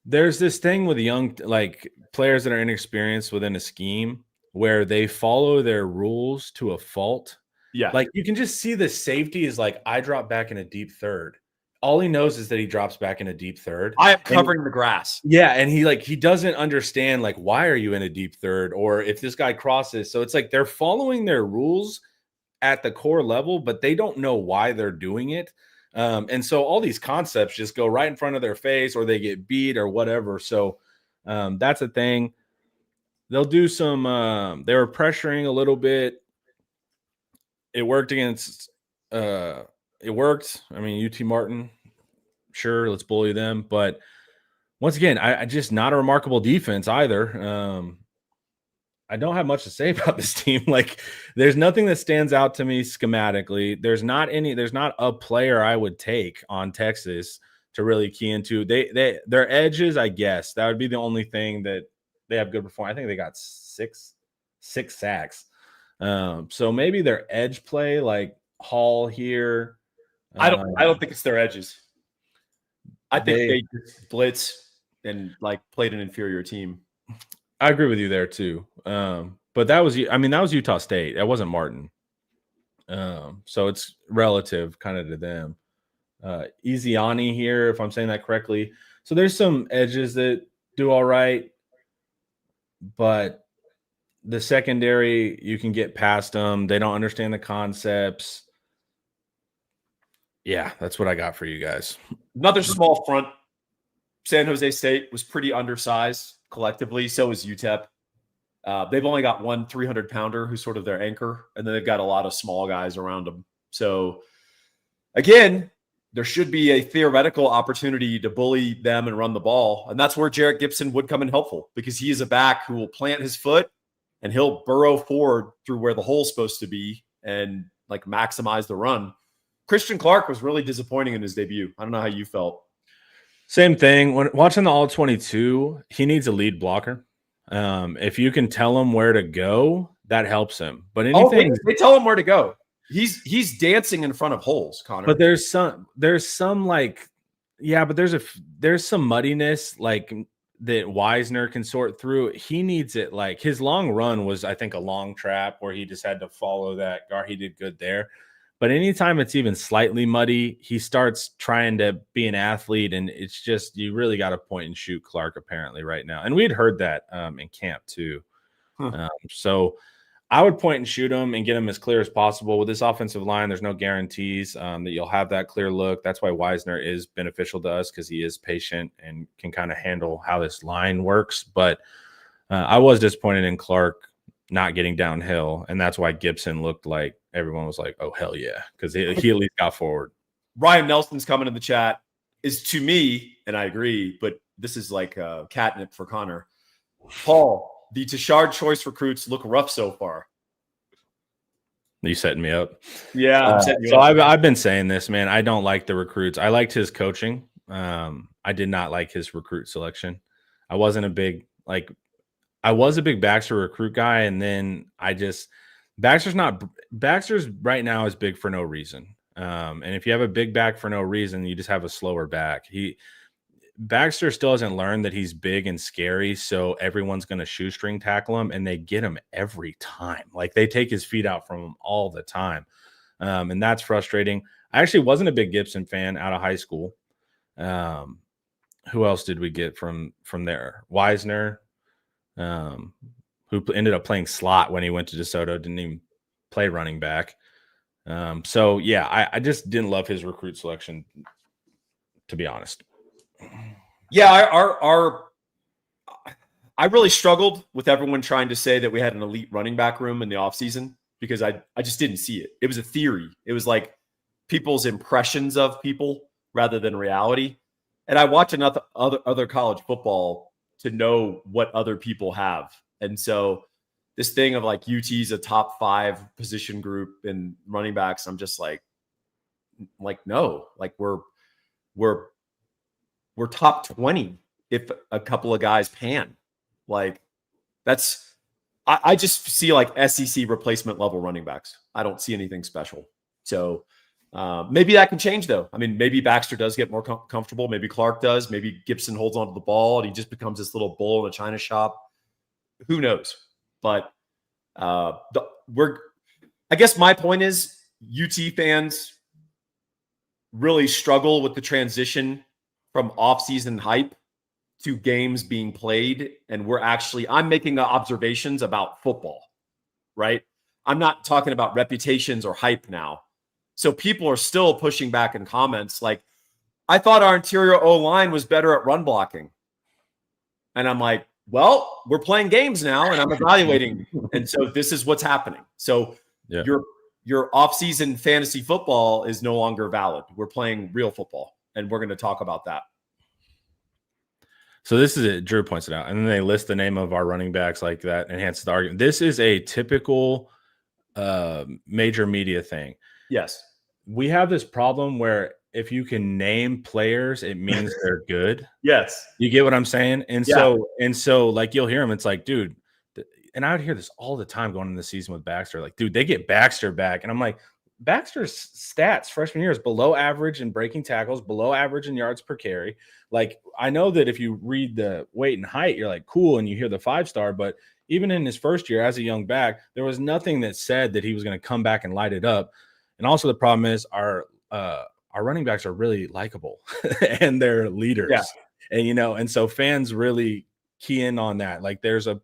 There's this thing with young like players that are inexperienced within a scheme where they follow their rules to a fault. Yeah. Like you can just see the safety is like, I drop back in a deep third. All he knows is that he drops back in a deep third. I am covering the grass. Yeah. And he doesn't understand like, why are you in a deep third? Or if this guy crosses. So it's like they're following their rules at the core level, but they don't know why they're doing it. And so all these concepts just go right in front of their face or they get beat or whatever. So that's a thing. They'll do some they were pressuring a little bit. It worked against it worked. I mean, UT Martin, sure, let's bully them. But once again, I just not a remarkable defense either. I don't have much to say about this team. Like, there's nothing that stands out to me schematically. There's not a player I would take on Texas to really key into. Their edges, I guess. That would be the only thing that they have good performance. I think they got six sacks. So maybe their edge play, like Hall here. I don't think it's their edges. I think they just blitz and like played an inferior team. I agree with you there too. But that was Utah State. That wasn't Martin. So it's relative kind of to them. Easiani here, if I'm saying that correctly. So there's some edges that do all right, but the secondary, you can get past them. They don't understand the concepts. Yeah, that's what I got for you guys. Another small front. San Jose State was pretty undersized collectively. So is UTEP. They've only got one 300-pounder who's sort of their anchor, and then they've got a lot of small guys around them. So, again, there should be a theoretical opportunity to bully them and run the ball, and that's where Jarrett Gibson would come in helpful because he is a back who will plant his foot and he'll burrow forward through where the hole's supposed to be and like maximize the run. Christian Clark was really disappointing in his debut. I don't know how you felt. Same thing. When watching the All-22, he needs a lead blocker. If you can tell him where to go, that helps him. But anything they tell him where to go. He's dancing in front of holes, Connor. But there's some like, yeah, but there's some muddiness like that Wisner can sort through. He needs it. Like his long run was, I think, a long trap where he just had to follow that guard. He did good there. But anytime it's even slightly muddy, he starts trying to be an athlete, and it's just you really got to point and shoot Clark apparently right now. And we had heard that in camp too. So I would point and shoot him and get him as clear as possible. With this offensive line, there's no guarantees that you'll have that clear look. That's why Wisner is beneficial to us because he is patient and can kind of handle how this line works. But I was disappointed in Clark not getting downhill, and that's why Gibson looked like everyone was like, oh, hell yeah, because he at least got forward. Ryan Nelson's coming in the chat. Is to me, and I agree, but this is like catnip for Connor. Paul, the Tashard choice recruits look rough so far. Are you setting me up? Yeah. I'm setting you so up. I've been saying this, man. I don't like the recruits. I liked his coaching. I did not like his recruit selection. I was a big Baxter recruit guy, and then Baxter's right now is big for no reason. And if you have a big back for no reason, you just have a slower back. Baxter still hasn't learned that he's big and scary, so everyone's going to shoestring tackle him, and they get him every time. Like, they take his feet out from him all the time, and that's frustrating. I actually wasn't a big Gibson fan out of high school. Who else did we get from there? Wisner, who ended up playing slot when he went to DeSoto, didn't even play running back. So, yeah, I just didn't love his recruit selection, to be honest. Yeah, I really struggled with everyone trying to say that we had an elite running back room in the offseason because I just didn't see it. It was a theory. It was like people's impressions of people rather than reality. And I watch enough other college football to know what other people have. And so this thing of like UT's a top 5 position group in running backs, I'm just like no, like we're top 20 if a couple of guys pan. Like I just see like SEC replacement level running backs. I don't see anything special. So maybe that can change though. I mean, maybe Baxter does get more comfortable. Maybe Clark does. Maybe Gibson holds onto the ball and he just becomes this little bull in a china shop. Who knows? But I guess my point is UT fans really struggle with the transition from off-season hype to games being played. And I'm making observations about football, right? I'm not talking about reputations or hype now. So people are still pushing back in comments like, I thought our interior O-line was better at run blocking. And I'm like, well, we're playing games now and I'm evaluating. And so this is what's happening. So yeah. Your off-season fantasy football is no longer valid. We're playing real football. And we're going to talk about that. So this is it. Drew points it out. And then they list the name of our running backs like that, enhances the argument. This is a typical major media thing. Yes. We have this problem where if you can name players, it means they're good. Yes. You get what I'm saying? And so like you'll hear them. It's like, dude, and I would hear this all the time going into the season with Baxter. Like, dude, they get Baxter back. And I'm like, Baxter's stats freshman year is below average in breaking tackles, below average in yards per carry. Like, I know that if you read the weight and height, you're like, cool, and you hear the 5-star, but even in his first year as a young back, there was nothing that said that he was going to come back and light it up. And also the problem is our running backs are really likable and they're leaders. Yeah. And, and so fans really key in on that. Like, there's a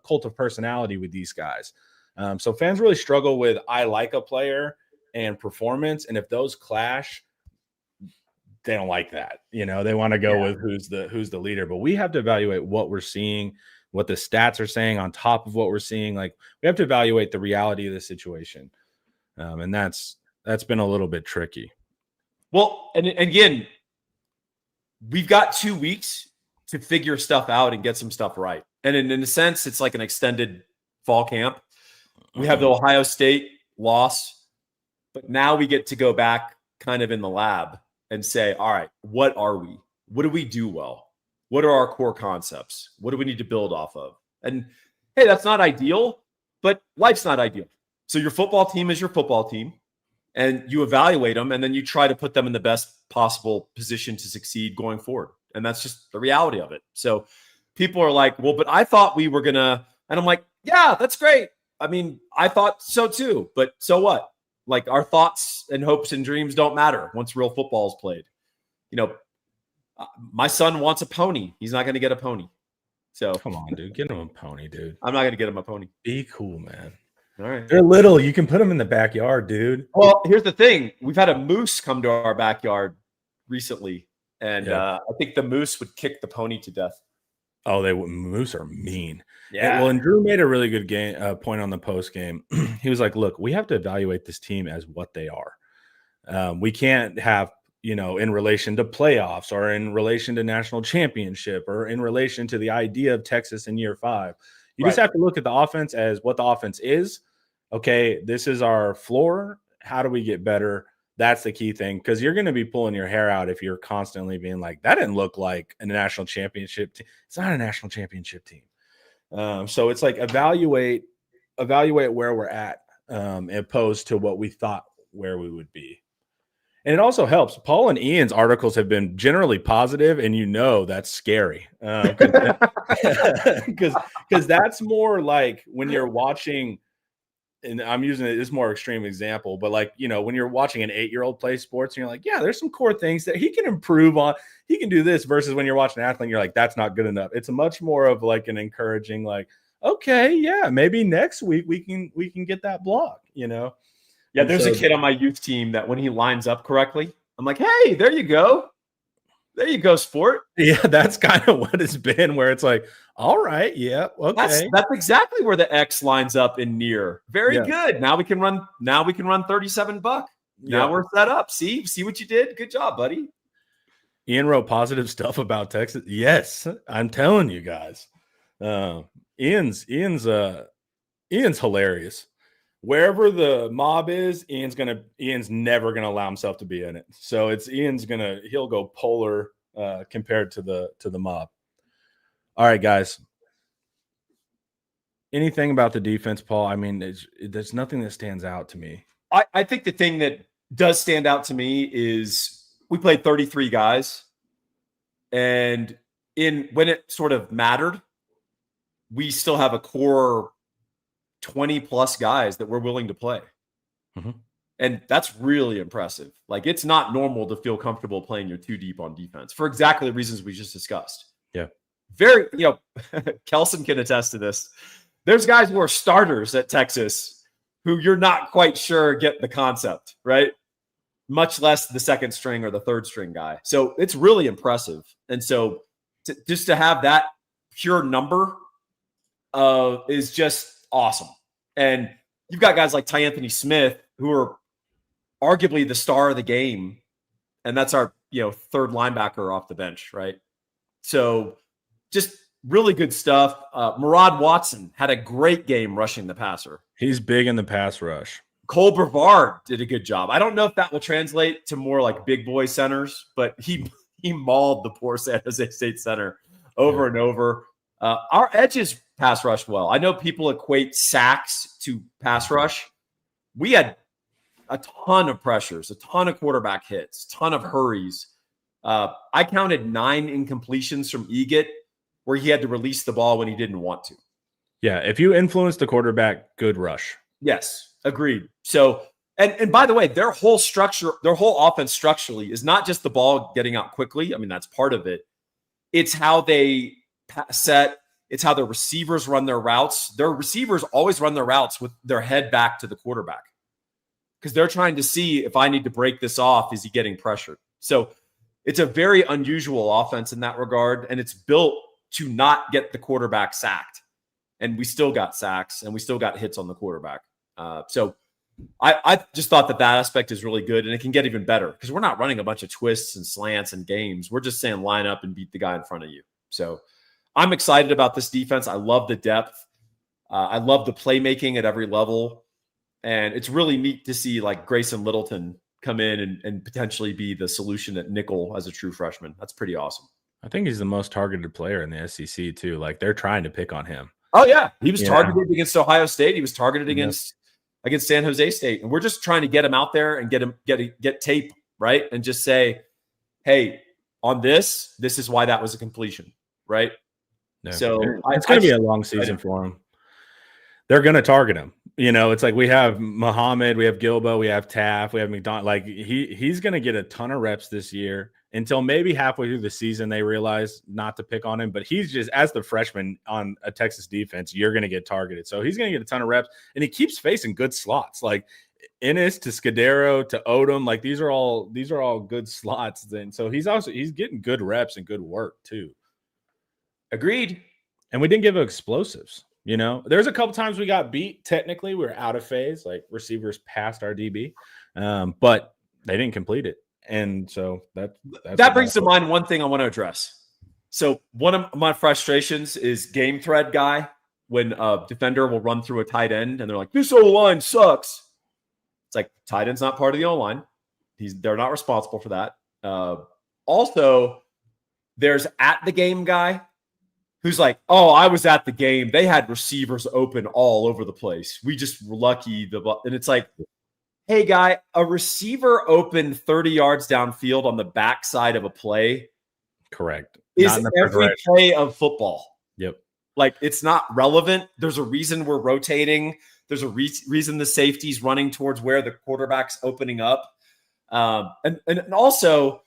cult of personality with these guys. So fans really struggle with, I like a player and performance, and if those clash, they don't like that. They want to go with who's the leader. But we have to evaluate what we're seeing, what the stats are saying on top of what we're seeing. Like, we have to evaluate the reality of the situation, and that's been a little bit tricky. Well, and again, we've got 2 weeks to figure stuff out and get some stuff right. And in a sense, it's like an extended fall camp. We have the Ohio State loss. But now we get to go back kind of in the lab and say, all right, what are we? What do we do well? What are our core concepts? What do we need to build off of? And hey, that's not ideal, but life's not ideal. So your football team is your football team, and you evaluate them, and then you try to put them in the best possible position to succeed going forward. And that's just the reality of it. So people are like, well, but I thought we were going to, and I'm like, yeah, that's great. I mean, I thought so too, but so what? Like, our thoughts and hopes and dreams don't matter once real football is played. My son wants a pony. He's not going to get a pony. So come on, dude, get him a pony, dude. I'm not going to get him a pony. Be cool, man. All right. They're little. You can put them in the backyard, dude. Well, here's the thing. We've had a moose come to our backyard recently, and I think the moose would kick the pony to death. Oh, moose are mean. Yeah. And Drew made a really good point on the post game. He was like, look, we have to evaluate this team as what they are. We can't have, in relation to playoffs or in relation to national championship or in relation to the idea of Texas in year 5. You just have to look at the offense as what the offense is. Okay, this is our floor. How do we get better? That's the key thing, because you're going to be pulling your hair out if you're constantly being like, that didn't look like a national championship team. It's not a national championship team. So it's like evaluate where we're at opposed to what we thought where we would be. And it also helps. Paul and Ian's articles have been generally positive, and that's scary because that's more like when you're watching. And I'm using this more extreme example, but when you're watching an 8-year-old play sports and you're like, yeah, there's some core things that he can improve on. He can do this versus when you're watching an athlete and you're like, that's not good enough. It's a much more of like an encouraging, okay, yeah, maybe next week we can get that block, Yeah, there's a kid on my youth team that when he lines up correctly, I'm like, hey, there you go. There you go, sport. Yeah, that's kind of what it's been, where it's like, all right, yeah, okay. That's exactly where the X lines up in near. Very good. Now we can run 37 buck. Now we're set up. See what you did? Good job, buddy. Ian wrote positive stuff about Texas. Yes, I'm telling you guys. Ian's hilarious. Wherever the mob is, Ian's never gonna allow himself to be in it. So he'll go polar compared to the mob. All right, guys. Anything about the defense, Paul? I mean, there's nothing that stands out to me. I think the thing that does stand out to me is we played 33 guys, and when it sort of mattered, we still have a core 20 plus guys that we're willing to play. Mm-hmm. And that's really impressive. Like, it's not normal to feel comfortable playing your 2 deep on defense for exactly the reasons we just discussed. Yeah. Very, Kelson can attest to this. There's guys who are starters at Texas who you're not quite sure get the concept, right? Much less the second string or the third string guy. So it's really impressive. And so just to have that pure number is just awesome. And you've got guys like Anthony Smith who are arguably the star of the game. And that's our, third linebacker off the bench, right? So just really good stuff. Murad Watson had a great game rushing the passer. He's big in the pass rush. Cole Brevard did a good job. I don't know if that will translate to more like big boy centers, but he mauled the poor San Jose State center over and over. Our edges pass rushed well. I know people equate sacks to pass rush. We had a ton of pressures, a ton of quarterback hits, a ton of hurries. I counted 9 incompletions from Eget where he had to release the ball when he didn't want to. Yeah, if you influence the quarterback, good rush. Yes, agreed. So, and by the way, their whole offense structurally is not just the ball getting out quickly. I mean, that's part of it. It's how they set. It's how the receivers run their routes. Their receivers always run their routes with their head back to the quarterback because they're trying to see if I need to break this off, is he getting pressured? So it's a very unusual offense in that regard, and it's built to not get the quarterback sacked. And we still got sacks, and we still got hits on the quarterback. So I just thought that aspect is really good, and it can get even better because we're not running a bunch of twists and slants and games. We're just saying line up and beat the guy in front of you. So I'm excited about this defense. I love the depth. I love the playmaking at every level. And it's really neat to see like Grayson Littleton come in and potentially be the solution at nickel as a true freshman. That's pretty awesome. I think he's the most targeted player in the SEC too. Like they're trying to pick on him. Oh yeah. He was targeted against Ohio State. He was targeted against San Jose State. And we're just trying to get him out there and get tape, right? And just say, hey, on this is why that was a completion, right? Yeah. So it's going to be a long season for him. They're going to target him. It's like we have Muhammad, we have Gilbo, we have Taft, we have McDonald. Like he's going to get a ton of reps this year until maybe halfway through the season they realize not to pick on him. But he's just, as the freshman on a Texas defense, you're going to get targeted. So he's going to get a ton of reps, and he keeps facing good slots like Ennis to Scudero to Odom. Like these are all good slots. Then so he's getting good reps and good work too. Agreed. And we didn't give explosives. There's a couple times we got beat. Technically, we were out of phase. Like receivers passed our DB, but they didn't complete it. And so that brings to mind one thing I want to address. So one of my frustrations is game thread guy when a defender will run through a tight end and they're like, this O-line sucks. It's like tight end's not part of the O-line. They're not responsible for that. Also, there's at the game guy who's like, oh, I was at the game. They had receivers open all over the place. We just were lucky. And it's like, hey, guy, a receiver open 30 yards downfield on the backside of a play. Correct. Is every play of football. Yep. Like, it's not relevant. There's a reason we're rotating. There's a reason the safety's running towards where the quarterback's opening up. And also,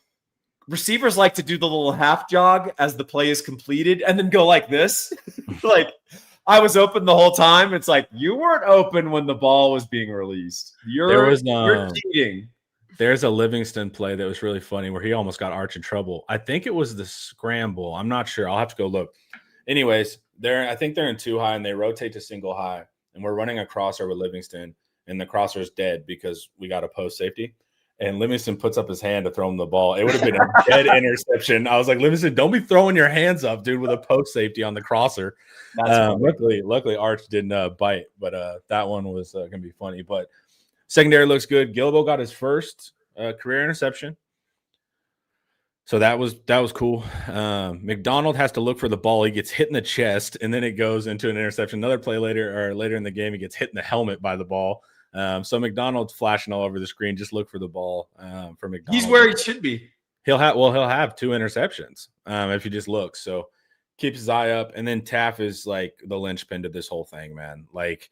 receivers like to do the little half jog as the play is completed and then go like this. Like, I was open the whole time. It's like, you weren't open when the ball was being released. You're cheating. There's a Livingston play that was really funny where he almost got Arch in trouble. I think it was the scramble. I'm not sure. I'll have to go look. Anyways, I think they're in 2 high and they rotate to single high. And we're running a crosser with Livingston, and the crosser is dead because we got a post safety. And Livingston puts up his hand to throw him the ball. It would have been a dead interception. I was like, Livingston, don't be throwing your hands up, dude, with a post safety on the crosser. Luckily, Arch didn't bite, but that one was going to be funny. But secondary looks good. Gilbo got his first career interception. So that was cool. McDonald has to look for the ball. He gets hit in the chest, and then it goes into an interception. Another play later in the game, he gets hit in the helmet by the ball. So McDonald's flashing all over the screen. Just look for the ball for McDonald. He's where he should be. He'll have 2 interceptions if you just look. So keeps his eye up. And then Taff is like the linchpin to this whole thing, man. Like,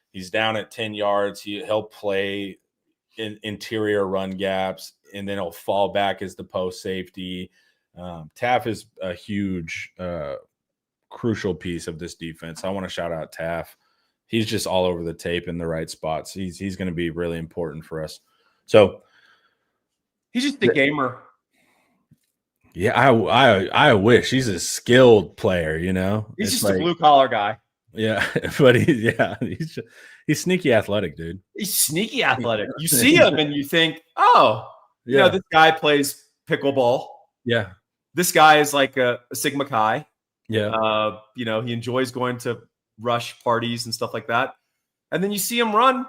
he's down at 10 yards. He'll play in interior run gaps, and then he'll fall back as the post safety. Taff is a huge, crucial piece of this defense. I want to shout out Taff. He's just all over the tape in the right spots. He's going to be really important for us. So he's just a gamer. Yeah, I wish. He's a skilled player, you know. He's just a blue collar guy. Yeah, but he's sneaky athletic, dude. He's sneaky athletic. You see him and you think, oh, you know, this guy plays pickleball. Yeah. This guy is like a Sigma Chi. Yeah. You know, he enjoys going to rush parties and stuff like that. And then you see him run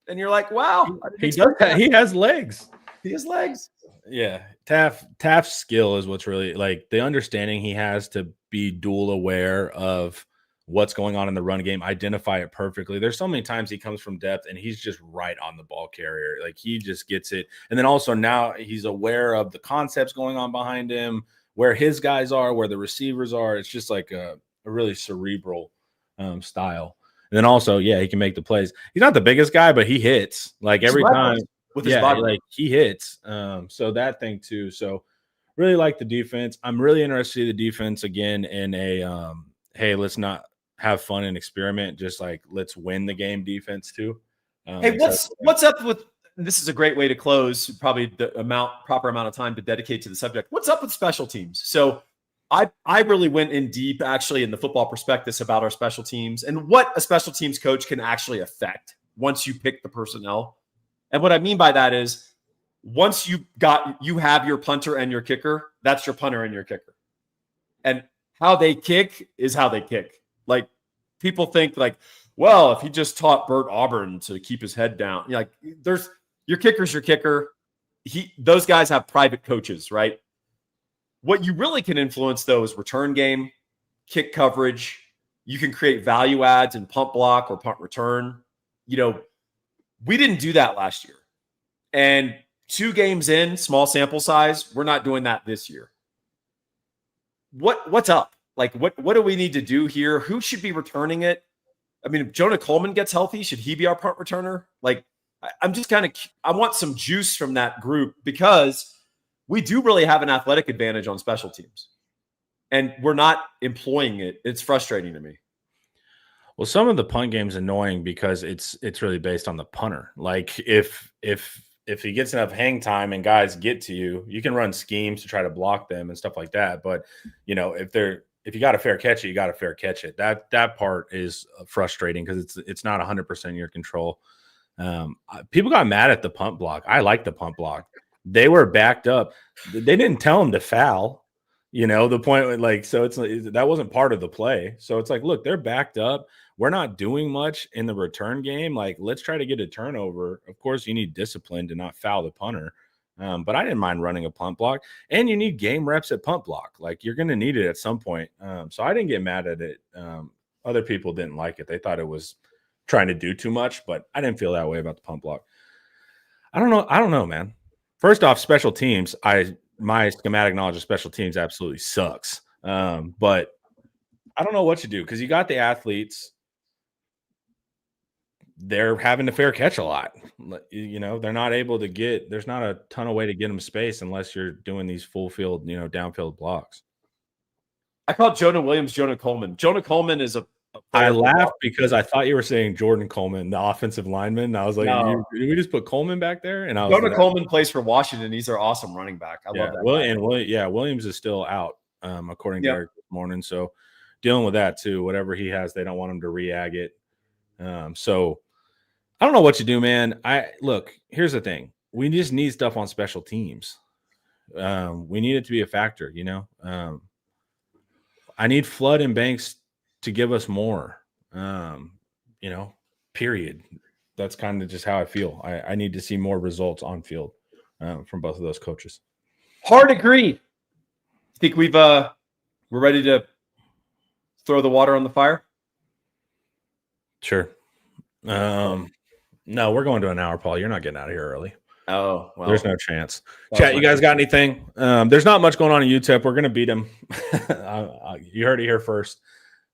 and you're like, wow. He does that. He has legs. He has legs. Yeah. Taff's skill is what's really, like, the understanding he has to be dual aware of what's going on in the run game, identify it perfectly. There's so many times he comes from depth and he's just right on the ball carrier. Like, he just gets it. And then also now he's aware of the concepts going on behind him, where his guys are, where the receivers are. It's just like a really cerebral style. And then also, he can make the plays. He's not the biggest guy, but he hits like every time with his body. Like, he hits. So that thing too. So really like the defense. I'm really interested in the defense again in a hey, let's not have fun and experiment, just like let's win the game defense too. Hey, what's up with, this is a great way to close, probably the proper amount of time to dedicate to the subject. What's up with special teams? So I really went in deep actually in the football prospectus about our special teams and what a special teams coach can actually affect once you pick the personnel. And what I mean by that is, once you have your punter and your kicker, that's your punter and your kicker. And how they kick is how they kick. Like, people think like, well, if he just taught Bert Auburn to keep his head down, like, there's your kicker's your kicker. Those guys have private coaches, right? What you really can influence though is return game, kick coverage. You can create value adds in punt block or punt return. You know, we didn't do that last year. And 2 games in, small sample size, we're not doing that this year. What's up? Like, what do we need to do here? Who should be returning it? I mean, if Jonah Coleman gets healthy, should he be our punt returner? Like, I'm just I want some juice from that group, because we do really have an athletic advantage on special teams, and we're not employing it. It's frustrating to me. Well, some of the punt game's annoying because it's really based on the punter. Like, if he gets enough hang time and guys get to you, you can run schemes to try to block them and stuff like that. But, you know, if you got to fair catch it, you got to fair catch it. That part is frustrating because it's not 100% in your control. People got mad at the punt block. I like the punt block. They were backed up. They didn't tell them to foul. You know, the point, like, so that wasn't part of the play. So it's like, look, they're backed up. We're not doing much in the return game. Like, let's try to get a turnover. Of course, you need discipline to not foul the punter. But I didn't mind running a punt block, and you need game reps at punt block. Like you're going to need it at some point. So I didn't get mad at it. Other people didn't like it. They thought it was trying to do too much, but I didn't feel that way about the punt block. I don't know, man. First off, special teams. My schematic knowledge of special teams absolutely sucks. But I don't know what to do because you got the athletes. They're having to fair catch a lot. They're not able to there's not a ton of way to get them space unless you're doing these full field, downfield blocks. I call Jonah Williams Jonah Coleman. Jonah Coleman is I laughed because I thought you were saying Jordan Coleman, the offensive lineman. And I was like, no. Did we just put Coleman back there? And Jonah Coleman plays for Washington. He's their awesome running back. I love that. Williams is still out, according to Eric this morning. So dealing with that too. Whatever he has, they don't want him to re-ag it. So I don't know what you do, man. Here's the thing. We just need stuff on special teams. We need it to be a factor, I need Flood and Banks to give us more, period. That's kind of just how I feel. I need to see more results on field from both of those coaches. Hard agree. Think we're ready to throw the water on the fire? Sure. No, we're going to an hour, Paul. You're not getting out of here early. Oh, well. There's no chance. Chat, you guys got anything? There's not much going on in UTEP. We're going to beat them. You heard it here first.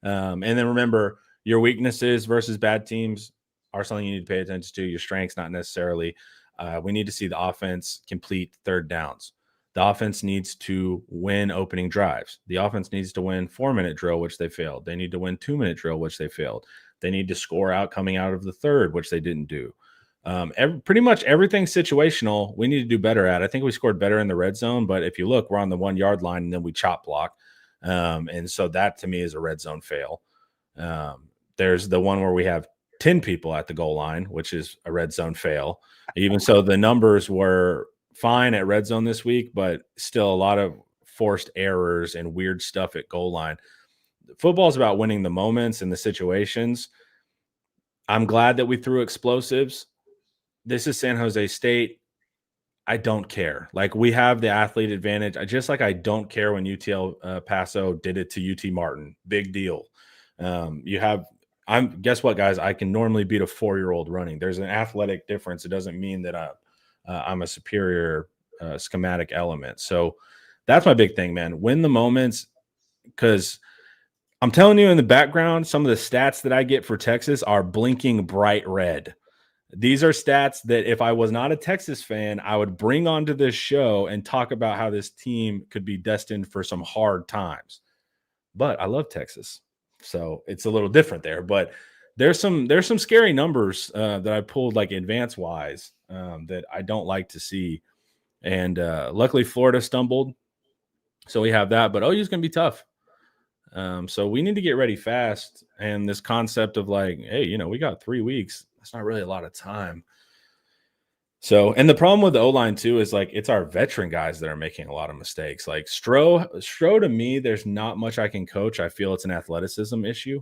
And then remember, your weaknesses versus bad teams are something you need to pay attention to. Your strengths, not necessarily. We need to see the offense complete third downs. The offense needs to win opening drives. The offense needs to win 4-minute drill, which they failed. They need to win 2-minute drill, which they failed. They need to score out coming out of the third, which they didn't do. Pretty much everything situational we need to do better at. I think we scored better in the red zone, but if you look, we're on the 1 yard line and then we chop block. And so that to me is a red zone fail. There's the one where we have 10 people at the goal line, which is a red zone fail. Even so, the numbers were fine at red zone this week, but still a lot of forced errors and weird stuff at goal line. Football is about winning the moments and the situations. I'm glad that we threw explosives. This is San Jose State. I don't care. Like, we have the athlete advantage. I don't care when UTL Paso did it to UT Martin. Big deal. Guess what, guys? I can normally beat a 4-year-old running. There's an athletic difference. It doesn't mean that I'm a superior schematic element. So that's my big thing, man. Win the moments, because I'm telling you, in the background, some of the stats that I get for Texas are blinking bright red. These are stats that if I was not a Texas fan, I would bring onto this show and talk about how this team could be destined for some hard times. But I love Texas, so it's a little different there. But there's some scary numbers that I pulled, like advance wise, that I don't like to see. And luckily Florida stumbled, so we have that. But OU's going to be tough. So we need to get ready fast. And this concept of like, hey, we got 3 weeks. That's not really a lot of time. So, and the problem with the O-line too is like, it's our veteran guys that are making a lot of mistakes. Like Stro to me, there's not much I can coach. I feel it's an athleticism issue.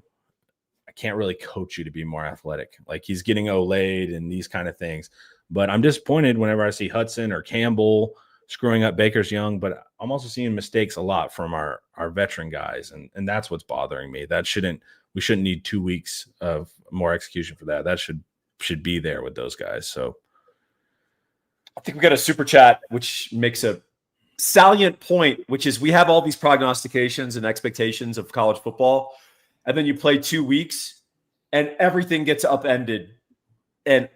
I can't really coach you to be more athletic. Like, he's getting Olayed and these kind of things. But I'm disappointed whenever I see Hudson or Campbell screwing up Baker's Young, but I'm also seeing mistakes a lot from our veteran guys. And that's what's bothering me. We shouldn't need 2 weeks of more execution for that. That should be there with those guys. So I think we got a super chat, which makes a salient point, which is we have all these prognostications and expectations of college football. And then you play 2 weeks and everything gets upended. And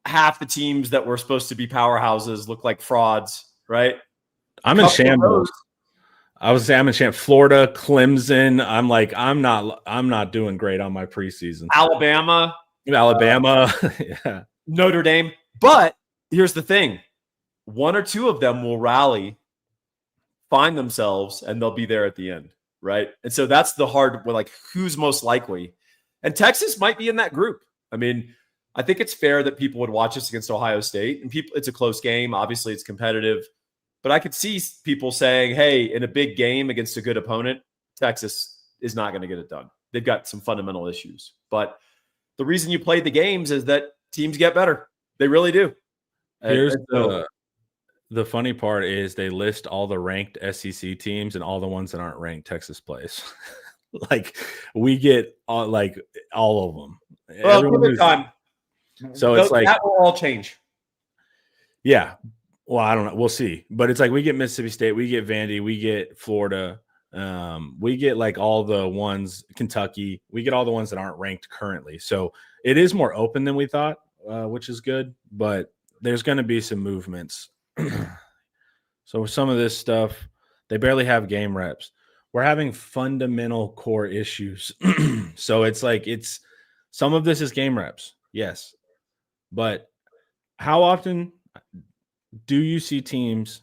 half the teams that were supposed to be powerhouses look like frauds, right? I'm in shambles. I was saying I'm in shambles. Florida, Clemson. I'm like, I'm not doing great on my preseason. Alabama. Yeah. Notre Dame. But here's the thing. 1 or 2 of them will rally, find themselves, and they'll be there at the end, right? And so that's the hard, like, who's most likely? And Texas might be in that group. I mean, I think it's fair that people would watch us against Ohio State. And it's a close game. Obviously, it's competitive. But I could see people saying, hey, in a big game against a good opponent, Texas is not going to get it done. They've got some fundamental issues. But the reason you play the games is that teams get better. They really do. The funny part is they list all the ranked SEC teams and all the ones that aren't ranked Texas plays. Like we get all of them. Well, give it time. So it's like that will all change. Yeah. Well, I don't know. We'll see. But it's like we get Mississippi State, we get Vandy, we get Florida, we get like all the ones, Kentucky, we get all the ones that aren't ranked currently. So it is more open than we thought, which is good. But there's going to be some movements. So some of this stuff, they barely have game reps. We're having fundamental core issues. So it's like some of this is game reps. Yes. But how often do you see teams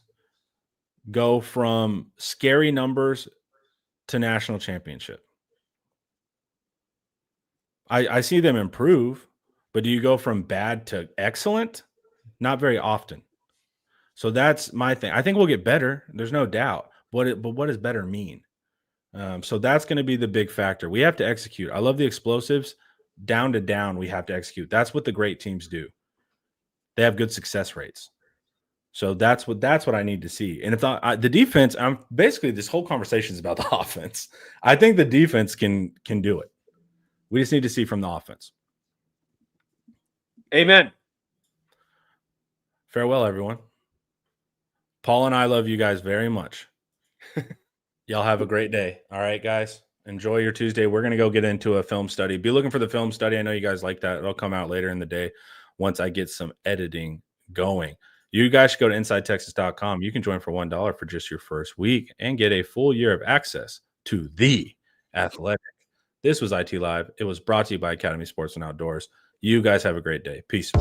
go from scary numbers to national championship? I see them improve, but do you go from bad to excellent? Not very often. So that's my thing. I think we'll get better. There's no doubt. But what does better mean? So that's going to be the big factor. We have to execute. I love the explosives. Down to down, we have to execute. That's what the great teams do. They have good success rates. So that's what I need to see. And if the defense, basically this whole conversation is about the offense. I think the defense can do it. We just need to see from the offense. Amen. Farewell, everyone. Paul and I love you guys very much. Y'all have a great day. All right, guys. Enjoy your Tuesday. We're going to go get into a film study. Be looking for the film study. I know you guys like that. It'll come out later in the day once I get some editing going. You guys should go to InsideTexas.com. You can join for $1 for just your first week and get a full year of access to The Athletic. This was IT Live. It was brought to you by Academy Sports and Outdoors. You guys have a great day. Peace.